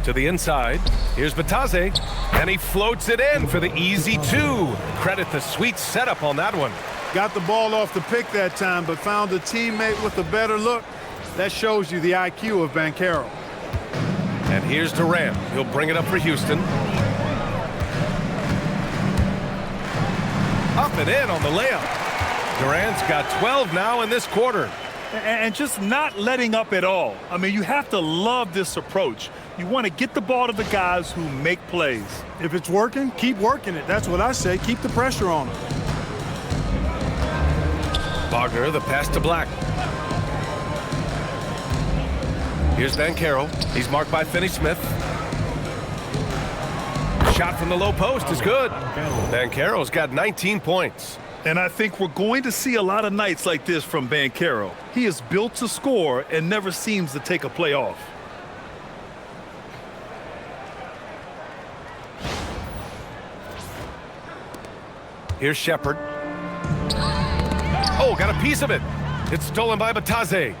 A: To the inside. Here's Bataze. And he floats it in for the easy 2. Credit the sweet setup on that one.
C: Got the ball off the pick that time, but found a teammate with a better look. That shows you the IQ of Banchero.
A: And here's Durant. He'll bring it up for Houston. Up and in on the layup. Durant's got 12 now in this quarter.
B: And just not letting up at all. I mean, you have to love this approach. You want to get the ball to the guys who make plays.
C: If it's working, keep working it. That's what I say. Keep the pressure on him.
A: Wagner, the pass to Black. Here's Banchero. He's marked by Finney-Smith. Shot from the low post is good. Banchero's got 19 points.
B: And I think we're going to see a lot of nights like this from Banchero. He is built to score and never seems to take a play off.
A: Here's Shepard. Oh, got a piece of it. It's stolen by Batadze.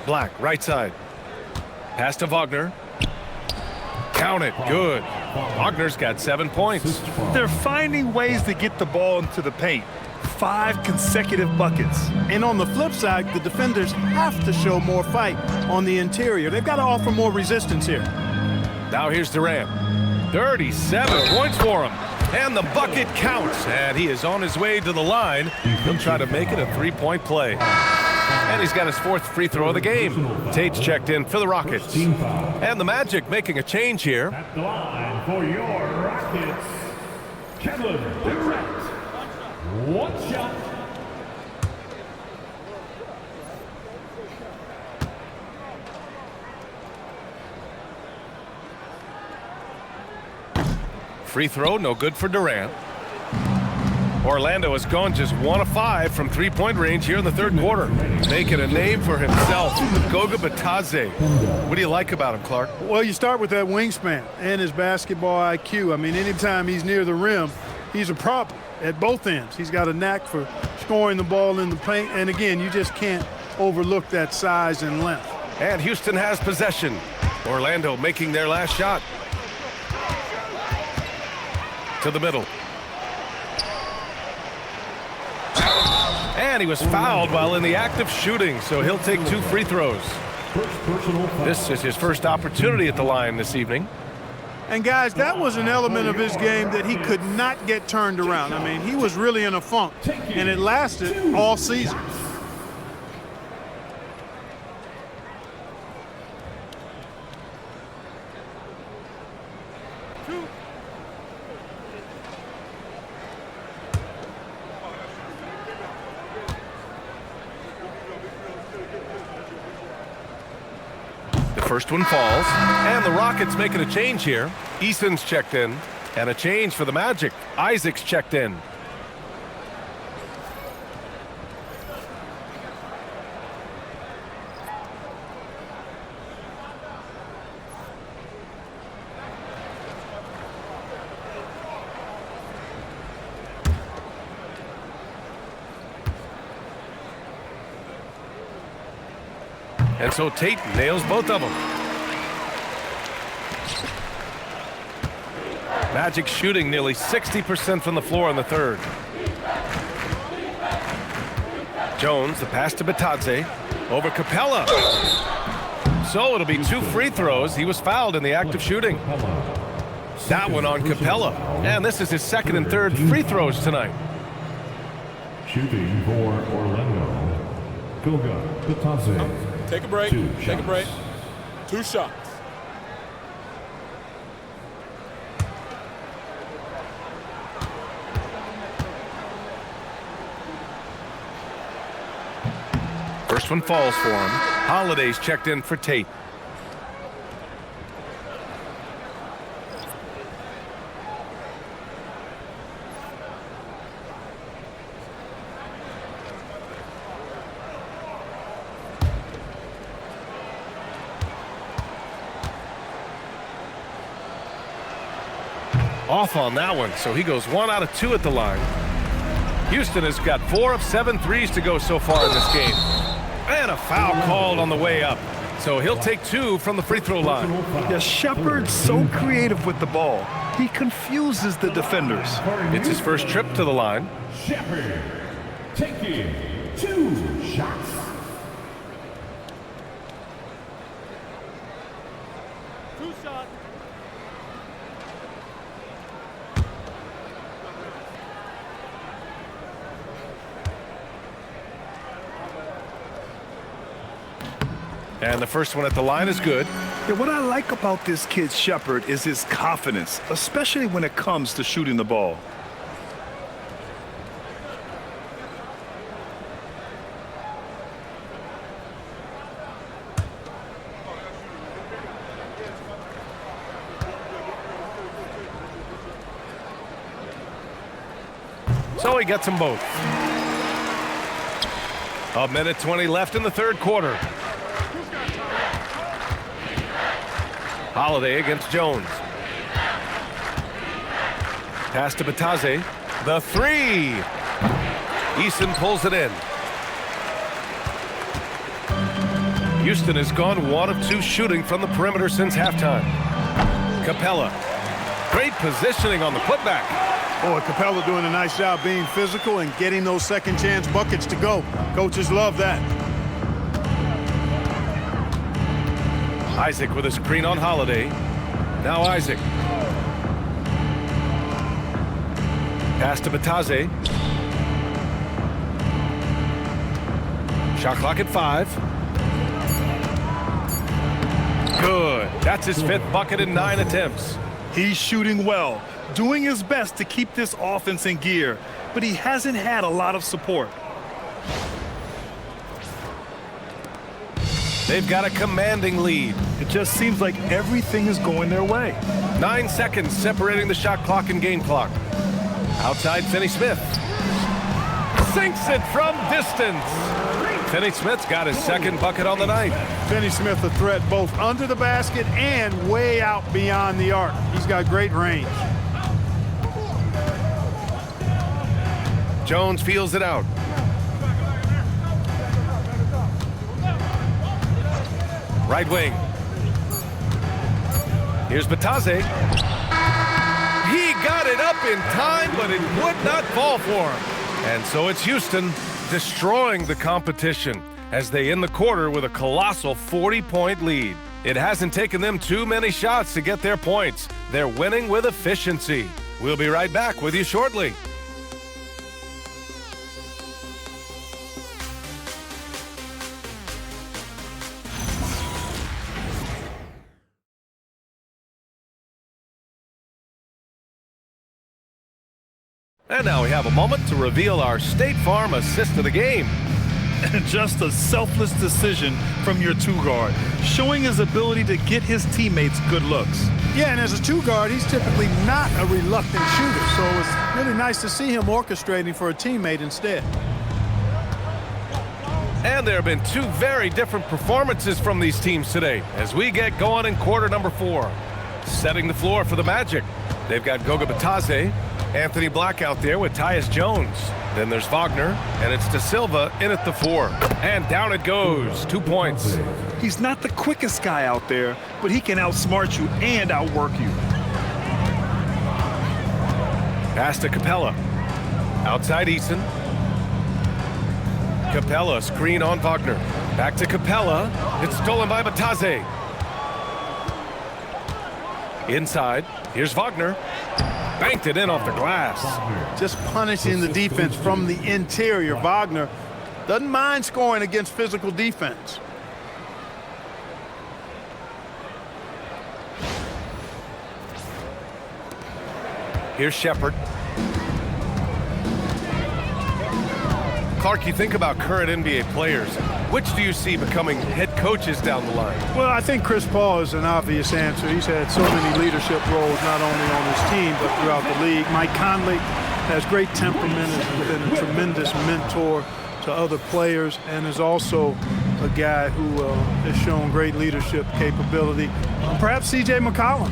A: Black, right side. Pass to Wagner. Count it. Good. Wagner's got 7 points.
B: They're finding ways to get the ball into the paint. 5 consecutive buckets.
C: And on the flip side, the defenders have to show more fight on the interior. They've got to offer more resistance here.
A: Now here's Durant. 37 points for him. And the bucket counts. And he is on his way to the line. He'll try to make it a 3-point play. And he's got his 4th free throw of the game. Tate's checked in for the Rockets. And the Magic making a change here.
E: At the line for your Rockets, Kevin Durant. 1 shot.
A: Free throw, no good for Durant. Orlando has gone just 1 of 5 from 3-point range here in the 3rd quarter. Making a name for himself, Goga Batadze. What do you like about him, Clark?
C: Well, you start with that wingspan and his basketball IQ. I mean, anytime he's near the rim, he's a problem at both ends. He's got a knack for scoring the ball in the paint. And again, you just can't overlook that size and length.
A: And Houston has possession. Orlando making their last shot. To the middle. And he was fouled while in the act of shooting, so he'll take 2 free throws. This is his first opportunity at the line this evening.
C: And guys, that was an element of his game that he could not get turned around. I mean, he was really in a funk, and it lasted all season.
A: First one falls, and the Rockets making a change here. Eason's checked in, and a change for the Magic. Isaac's checked in. And so Tate nails both of them. Magic shooting nearly 60% from the floor in the 3rd. Jones, the pass to Batadze. Over Capella. So it'll be 2 free throws. He was fouled in the act of shooting. That one on Capella. And this is his 2nd and 3rd free throws tonight.
E: Shooting for Orlando, Goga Batadze.
H: Take a break.
E: 2
H: Take
E: shots.
H: a break. 2 shots.
A: First one falls for him. Holiday's checked in for Tate. Off on that one, so he goes 1 out of 2 at the line. Houston has got 4 of 7 threes to go so far in this game. And a foul called on the way up. So he'll take 2 from the free throw line.
B: Yeah, Shepard's so creative with the ball. He confuses the defenders.
A: It's his first trip to the line.
E: Shepard taking 2 shots.
A: And the first one at the line is good.
B: Yeah, what I like about this kid Shepard is his confidence, especially when it comes to shooting the ball.
A: So he gets them both. 1:20 left in the third quarter. Holiday against Jones. Pass to Bataze. The three. Eason pulls it in. Houston has gone 1 of 2 shooting from the perimeter since halftime. Capella. Great positioning on the putback.
C: Boy, Capella doing a nice job being physical and getting those second chance buckets to go. Coaches love that.
A: Isaac with a screen on Holiday. Now Isaac. Pass to Bataze. Shot clock at 5. Good. That's his 5th bucket in 9 attempts.
B: He's shooting well, doing his best to keep this offense in gear, but he hasn't had a lot of support.
A: They've got a commanding lead.
B: It just seems like everything is going their way.
A: 9 seconds separating the shot clock and game clock. Outside, Finney-Smith. Sinks it from distance. Finney-Smith's got his 2nd bucket on the night.
C: Finney-Smith a threat both under the basket and way out beyond the arc. He's got great range.
A: Jones feels it out. Right wing. Here's Bataze. He got it up in time, but it would not fall for him. And so it's Houston destroying the competition as they end the quarter with a colossal 40-point lead. It hasn't taken them too many shots to get their points. They're winning with efficiency. We'll be right back with you shortly. And now we have a moment to reveal our State Farm assist of the game.
B: And just a selfless decision from your 2-guard, showing his ability to get his teammates good looks.
C: Yeah, and as a 2-guard, he's typically not a reluctant shooter, so it's really nice to see him orchestrating for a teammate instead.
A: And there have been 2 very different performances from these teams today as we get going in quarter number 4. Setting the floor for the Magic. They've got Goga Bataze, Anthony Black out there with Tyus Jones. Then there's Wagner, and it's De Silva in at the 4. And down it goes. 2 points.
B: He's not the quickest guy out there, but he can outsmart you and outwork you.
A: Pass to Capella. Outside Eason. Capella, screen on Wagner. Back to Capella. It's stolen by Bataze. Inside. Here's Wagner. Banked it in off the glass.
C: Just punishing the defense from the interior. Wagner doesn't mind scoring against physical defense.
A: Here's Shepard. Clark, you think about current NBA players. Which do you see becoming head coaches down the line?
C: Well, I think Chris Paul is an obvious answer. He's had so many leadership roles, not only on his team, but throughout the league. Mike Conley has great temperament, has been a tremendous mentor to other players, and is also a guy who has shown great leadership capability. Perhaps C.J. McCollum,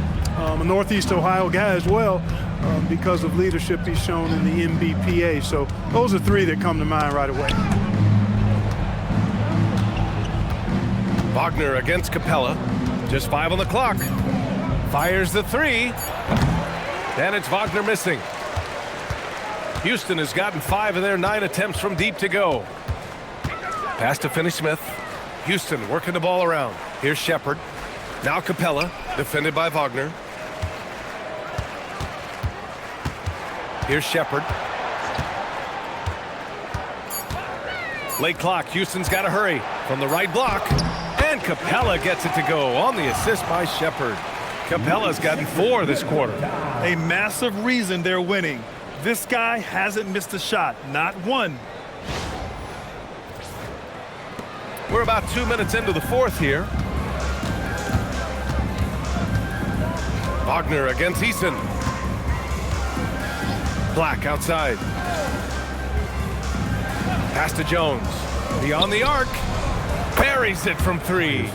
C: a Northeast Ohio guy as well, because of leadership he's shown in the NBPA. So those are 3 that come to mind right away.
A: Wagner against Capella. Just 5 on the clock. Fires the 3. And it's Wagner missing. Houston has gotten 5 of their 9 attempts from deep to go. Pass to Finney-Smith. Houston working the ball around. Here's Shepard. Now Capella, defended by Wagner. Here's Shepard. Late clock. Houston's got to hurry. From the right block. And Capella gets it to go on the assist by Shepard. Capella's gotten 4 this quarter.
B: A massive reason they're winning. This guy hasn't missed a shot, not one.
A: We're about 2 minutes into the 4th here. Wagner against Eason. Black outside. Pass to Jones. Beyond the arc. Buries it from 3.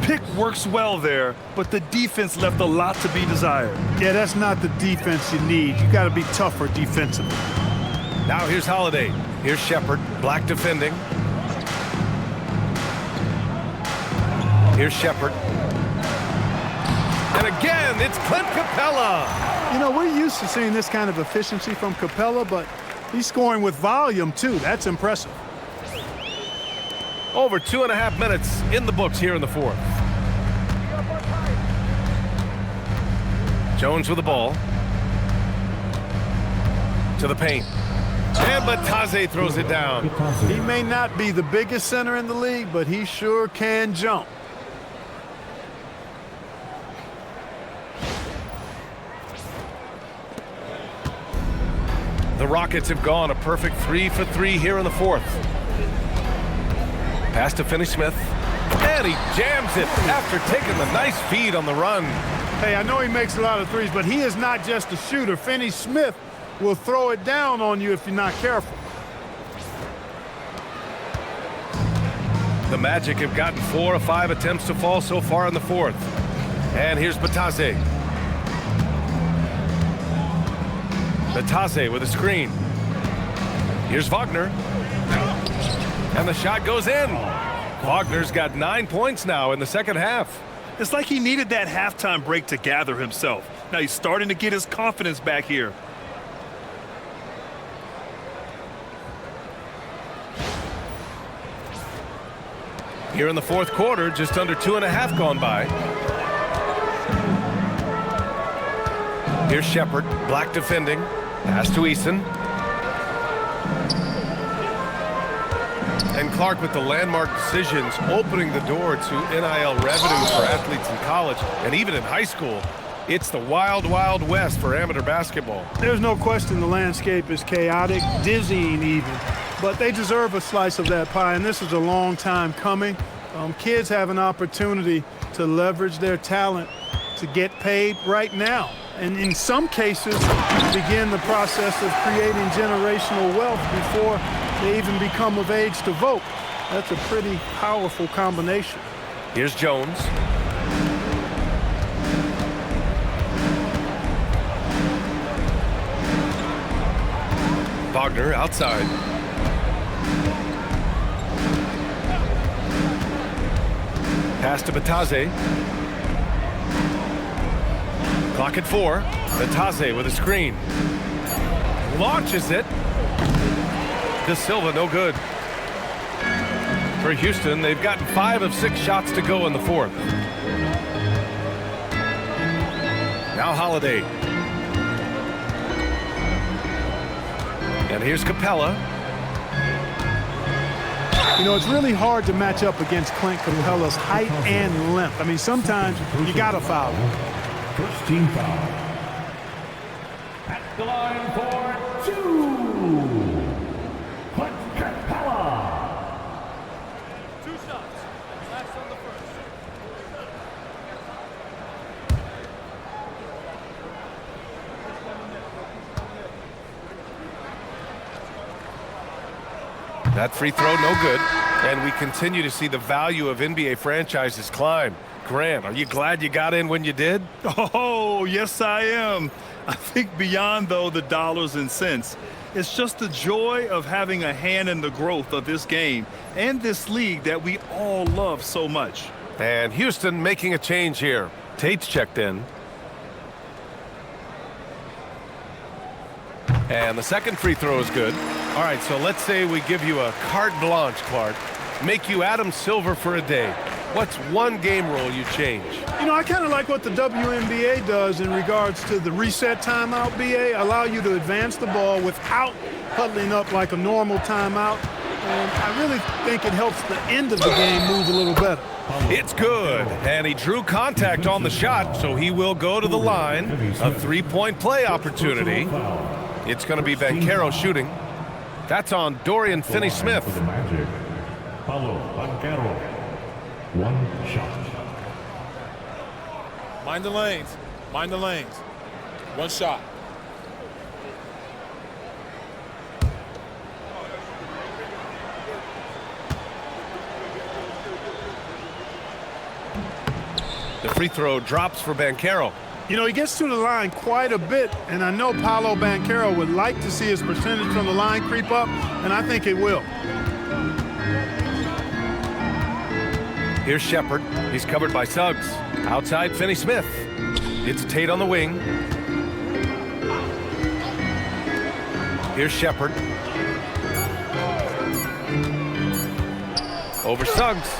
B: Pick works well there, but the defense left a lot to be desired.
C: Yeah, that's not the defense you need. You got to be tougher defensively.
A: Now here's Holiday. Here's Shepard. Black defending. Here's Shepard. And again, it's Clint Capella.
C: You know, we're used to seeing this kind of efficiency from Capella, but he's scoring with volume, too. That's impressive.
A: Over 2.5 minutes in the books here in the 4th. Jones with the ball. To the paint. And Batase throws it down.
C: He may not be the biggest center in the league, but he sure can jump.
A: The Rockets have gone a perfect 3 for 3 here in the 4th. Pass to Finney-Smith. And he jams it after taking the nice feed on the run.
C: Hey, I know he makes a lot of threes, but he is not just a shooter. Finney-Smith will throw it down on you if you're not careful.
A: The Magic have gotten 4 of 5 attempts to fall so far in the 4th. And here's Batase. Batase with a screen. Here's Wagner. And the shot goes in. Wagner's got 9 points now in the second half.
B: It's like he needed that halftime break to gather himself. Now he's starting to get his confidence back here.
A: Here in the 4th quarter, just under 2.5 gone by. Here's Shepard, Black defending. Pass to Eason. And Clark with the landmark decisions, opening the door to NIL revenue for athletes in college and even in high school. It's the wild, wild west for amateur basketball.
C: There's no question the landscape is chaotic, dizzying even. But they deserve a slice of that pie, and this is a long time coming. Kids have an opportunity to leverage their talent to get paid right now. And in some cases, begin the process of creating generational wealth before they even become of age to vote. That's a pretty powerful combination.
A: Here's Jones. Wagner outside. Pass to Batase. Clock at 4. Batase with a screen. Launches it. De Silva, no good. For Houston, they've gotten 5 of 6 shots to go in the 4th. Now Holiday. And here's Capella.
C: You know, it's really hard to match up against Clint Capella's height and length. I mean, sometimes you got to foul him.
E: First team foul. At the line for 2. Clint Capella.
I: 2 shots. Last on the first.
A: That free throw, no good. And we continue to see the value of NBA franchises climb. Grant, are you glad you got in when you did?
B: Oh, yes, I am. I think beyond, though, the dollars and cents, it's just the joy of having a hand in the growth of this game and this league that we all love so much.
A: And Houston making a change here. Tate's checked in. And the second free throw is good. All right, so let's say we give you a carte blanche, Clark. Make you Adam Silver for a day. What's one game rule you change?
C: You know, I kind of like what the WNBA does in regards to the reset timeout, BA. Allow you to advance the ball without huddling up like a normal timeout. And I really think it helps the end of the game move a little better.
A: It's good. And he drew contact on the shot, so he will go to the line. A three-point play opportunity. It's going to be Banchero shooting. That's on Dorian Finney-Smith.
E: Paolo Banchero. 1 shot.
H: Mind the lanes. Mind the lanes. 1 shot.
A: free throw drops for Banchero.
C: You know, he gets to the line quite a bit, and I know Paolo Banchero would like to see his percentage from the line creep up, and I think it will.
A: Here's Shepard. He's covered by Suggs. Outside, Finney-Smith. It's Tate on the wing. Here's Shepard. Over Suggs.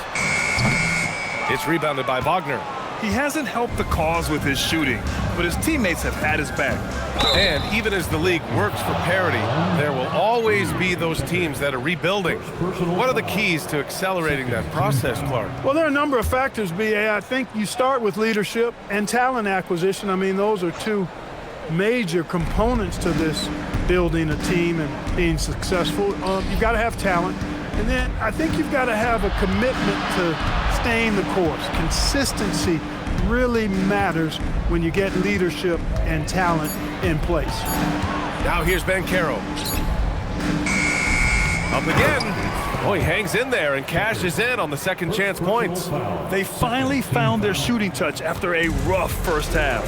A: It's rebounded by Wagner.
B: He hasn't helped the cause with his shooting, but his teammates have had his back.
A: And even as the league works for parity, there will always be those teams that are rebuilding. What are the keys to accelerating that process, Clark?
C: Well, there are a number of factors, B.A. I think you start with leadership and talent acquisition. I mean, those are two major components to this building a team and being successful. You've got to have talent. And then I think you've got to have a commitment to staying the course. Consistency really matters when you get leadership and talent in place.
A: Now here's Banchero. Up again. Oh, he hangs in there and cashes in on the second chance points.
B: They finally found their shooting touch after a rough first half.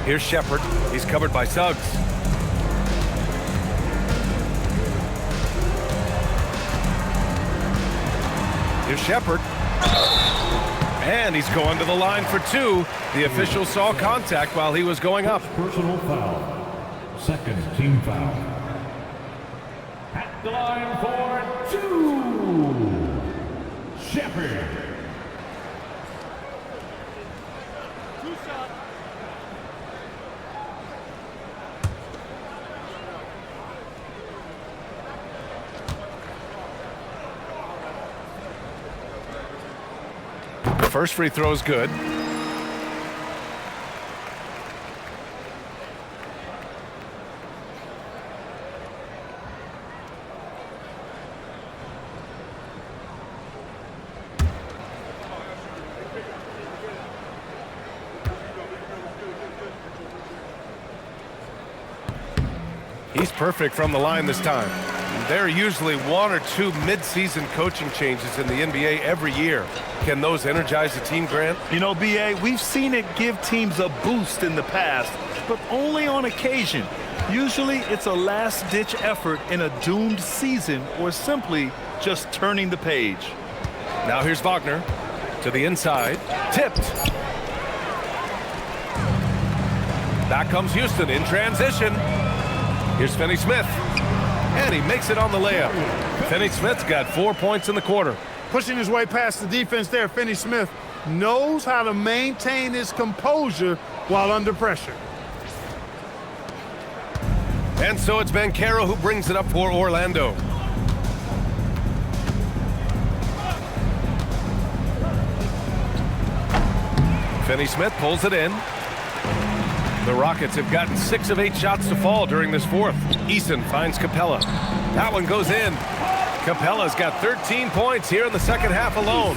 A: Here's Shepard. He's covered by Suggs. Here's Shepard. And he's going to the line for two. The official saw contact while he was going up.
E: Personal foul. Second team foul. At the line for two. Shepard.
A: First free throw is good. He's perfect from the line this time. There are usually one or two mid-season coaching changes in the NBA every year. Can those energize the team, Grant?
B: You know, B.A., we've seen it give teams a boost in the past, but only on occasion. Usually it's a last-ditch effort in a doomed season or simply just turning the page.
A: Now here's Wagner to the inside. Tipped. Back comes Houston in transition. Here's Finney-Smith. And he makes it on the layup. Finney-Smith's got 4 points in the quarter.
C: Pushing his way past the defense there, Finney-Smith knows how to maintain his composure while under pressure.
A: And so it's Banchero who brings it up for Orlando. Finney-Smith pulls it in. The Rockets have gotten 6 of 8 shots to fall during this fourth. Eason finds Capella. That one goes in. Capella's got 13 points here in the second half alone.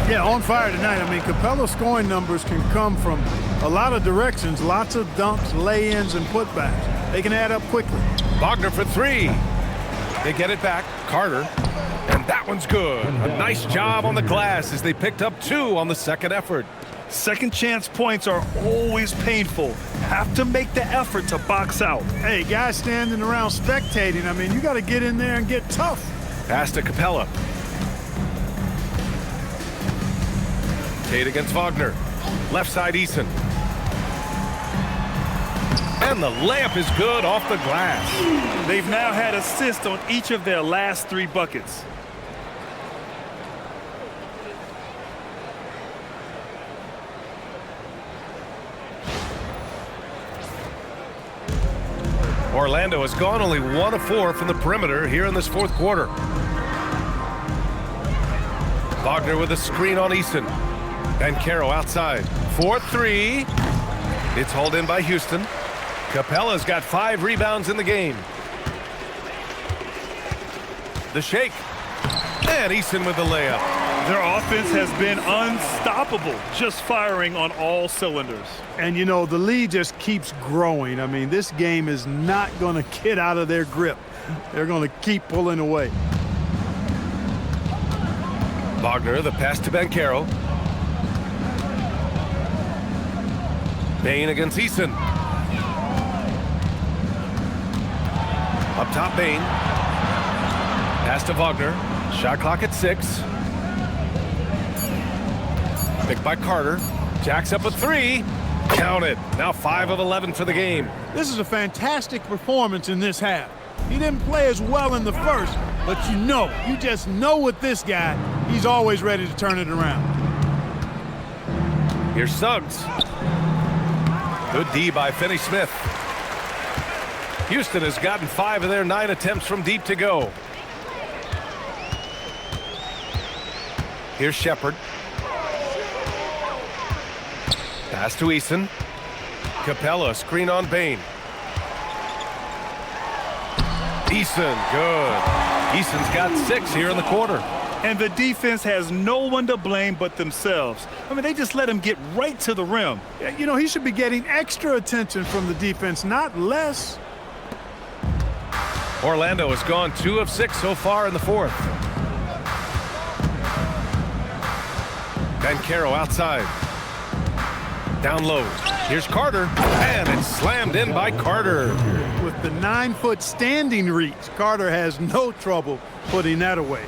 C: Yeah, on fire tonight. I mean, Capella's scoring numbers can come from a lot of directions, lots of dumps, lay-ins, and putbacks. They can add up quickly.
A: Wagner for three. They get it back. Carter. And that one's good. A nice job on the glass as they picked up 2 on the second effort.
B: Second chance points are always painful. Have to make the effort to box out.
C: Hey, guys standing around spectating, I mean, you got to get in there and get tough.
A: Pass to Capella. Tate against Wagner. Left side, Eason. And the layup is good off the glass.
B: They've now had assists on each of their last 3 buckets.
A: Orlando has gone only 1 of 4 from the perimeter here in this fourth quarter. Wagner with a screen on Eason. Banchero outside. 4-3. It's hauled in by Houston. Capella's got 5 rebounds in the game. The shake. And Eason with the layup.
B: Their offense has been unstoppable, just firing on all cylinders.
C: And, you know, the lead just keeps growing. I mean, this game is not going to get out of their grip. They're going to keep pulling away.
A: Wagner, the pass to Banchero. Bane against Eason. Up top, Bane. Pass to Wagner. Shot clock at 6. Picked by Carter. Jacks up a 3. Count it. Now 5 of 11 for the game.
C: This is a fantastic performance in this half. He didn't play as well in the first, but you just know with this guy, he's always ready to turn it around.
A: Here's Suggs. Good D by Finney-Smith. Houston has gotten 5 of their 9 attempts from deep to go. Here's Shepard. Pass to Eason. Capella, screen on Bane. Eason, good. Eason's got 6 here in the quarter.
B: And the defense has no one to blame but themselves. I mean, they just let him get right to the rim.
C: He should be getting extra attention from the defense, not less.
A: Orlando has gone 2 of 6 so far in the fourth. Banchero outside. Down low. Here's Carter, and it's slammed in by Carter.
C: With the 9-foot standing reach, Carter has no trouble putting that away.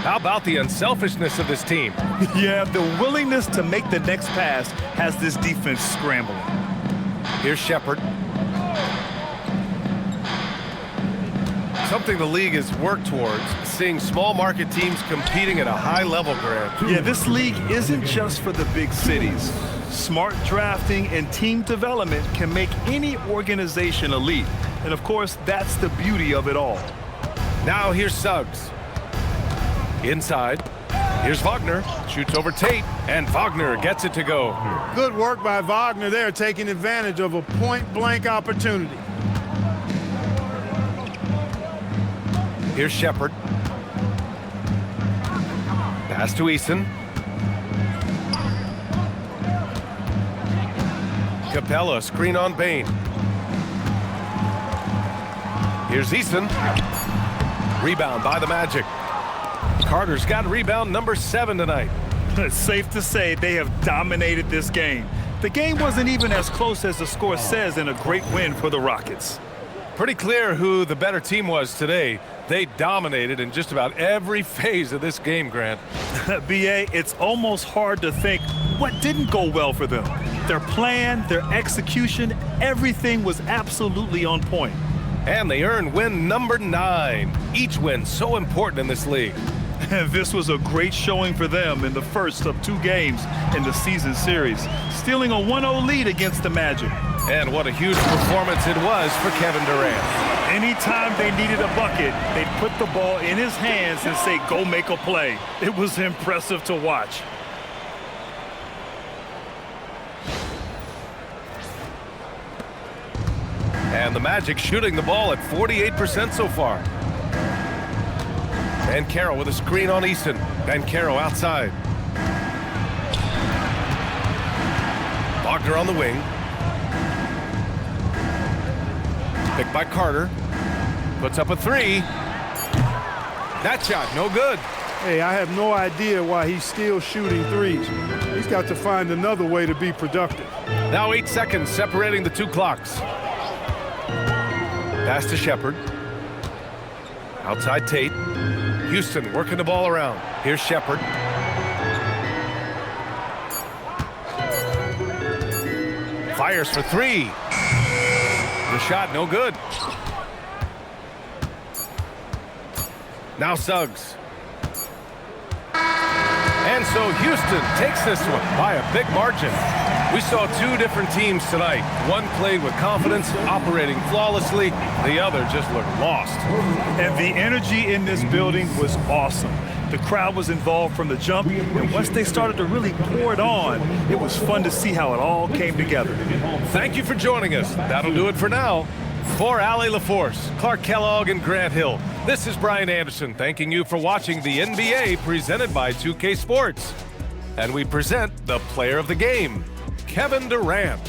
A: How about the unselfishness of this team?
B: Yeah, the willingness to make the next pass has this defense scrambling.
A: Here's Shepard. Something the league has worked towards, seeing small market teams competing at a high level, Grant.
B: Yeah, this league isn't just for the big cities. Smart drafting and team development can make any organization elite. And of course, that's the beauty of it all.
A: Now here's Suggs. Inside. Here's Wagner. Shoots over Tate, and Wagner gets it to go.
C: Good work by Wagner there, taking advantage of a point-blank opportunity.
A: Here's Shepard. Pass to Eason. Capella, screen on Bane. Here's Eason. Rebound by the Magic. Carter's got rebound number 7 tonight.
B: It's safe to say they have dominated this game. The game wasn't even as close as the score says in a great win for the Rockets.
A: Pretty clear who the better team was today. They dominated in just about every phase of this game, Grant.
B: B.A., it's almost hard to think what didn't go well for them. Their plan, their execution, everything was absolutely on point.
A: And they earned win number 9. Each win so important in this league.
B: And this was a great showing for them in the first of 2 games in the season series, stealing a 1-0 lead against the Magic.
A: And what a huge performance it was for Kevin Durant.
B: Anytime they needed a bucket, they'd put the ball in his hands and say, go make a play. It was impressive to watch.
A: And the Magic shooting the ball at 48% so far. Banchero with a screen on Eason. Banchero outside. Wagner on the wing. Picked by Carter. Puts up a 3. That shot, no good.
C: Hey, I have no idea why he's still shooting threes. He's got to find another way to be productive.
A: Now 8 seconds separating the 2 clocks. Pass to Shepard. Outside Tate. Houston working the ball around. Here's Shepard. Fires for 3. The shot no good. Now Suggs. And so Houston takes this one by a big margin. We saw 2 different teams tonight. One played with confidence, operating flawlessly. The other just looked lost.
B: And the energy in this building was awesome. The crowd was involved from the jump, and once they started to really pour it on, it was fun to see how it all came together.
A: Thank you for joining us. That'll do it for now. For Allie LaForce, Clark Kellogg, and Grant Hill, this is Brian Anderson thanking you for watching the NBA presented by 2K Sports. And we present the player of the game, Kevin Durant.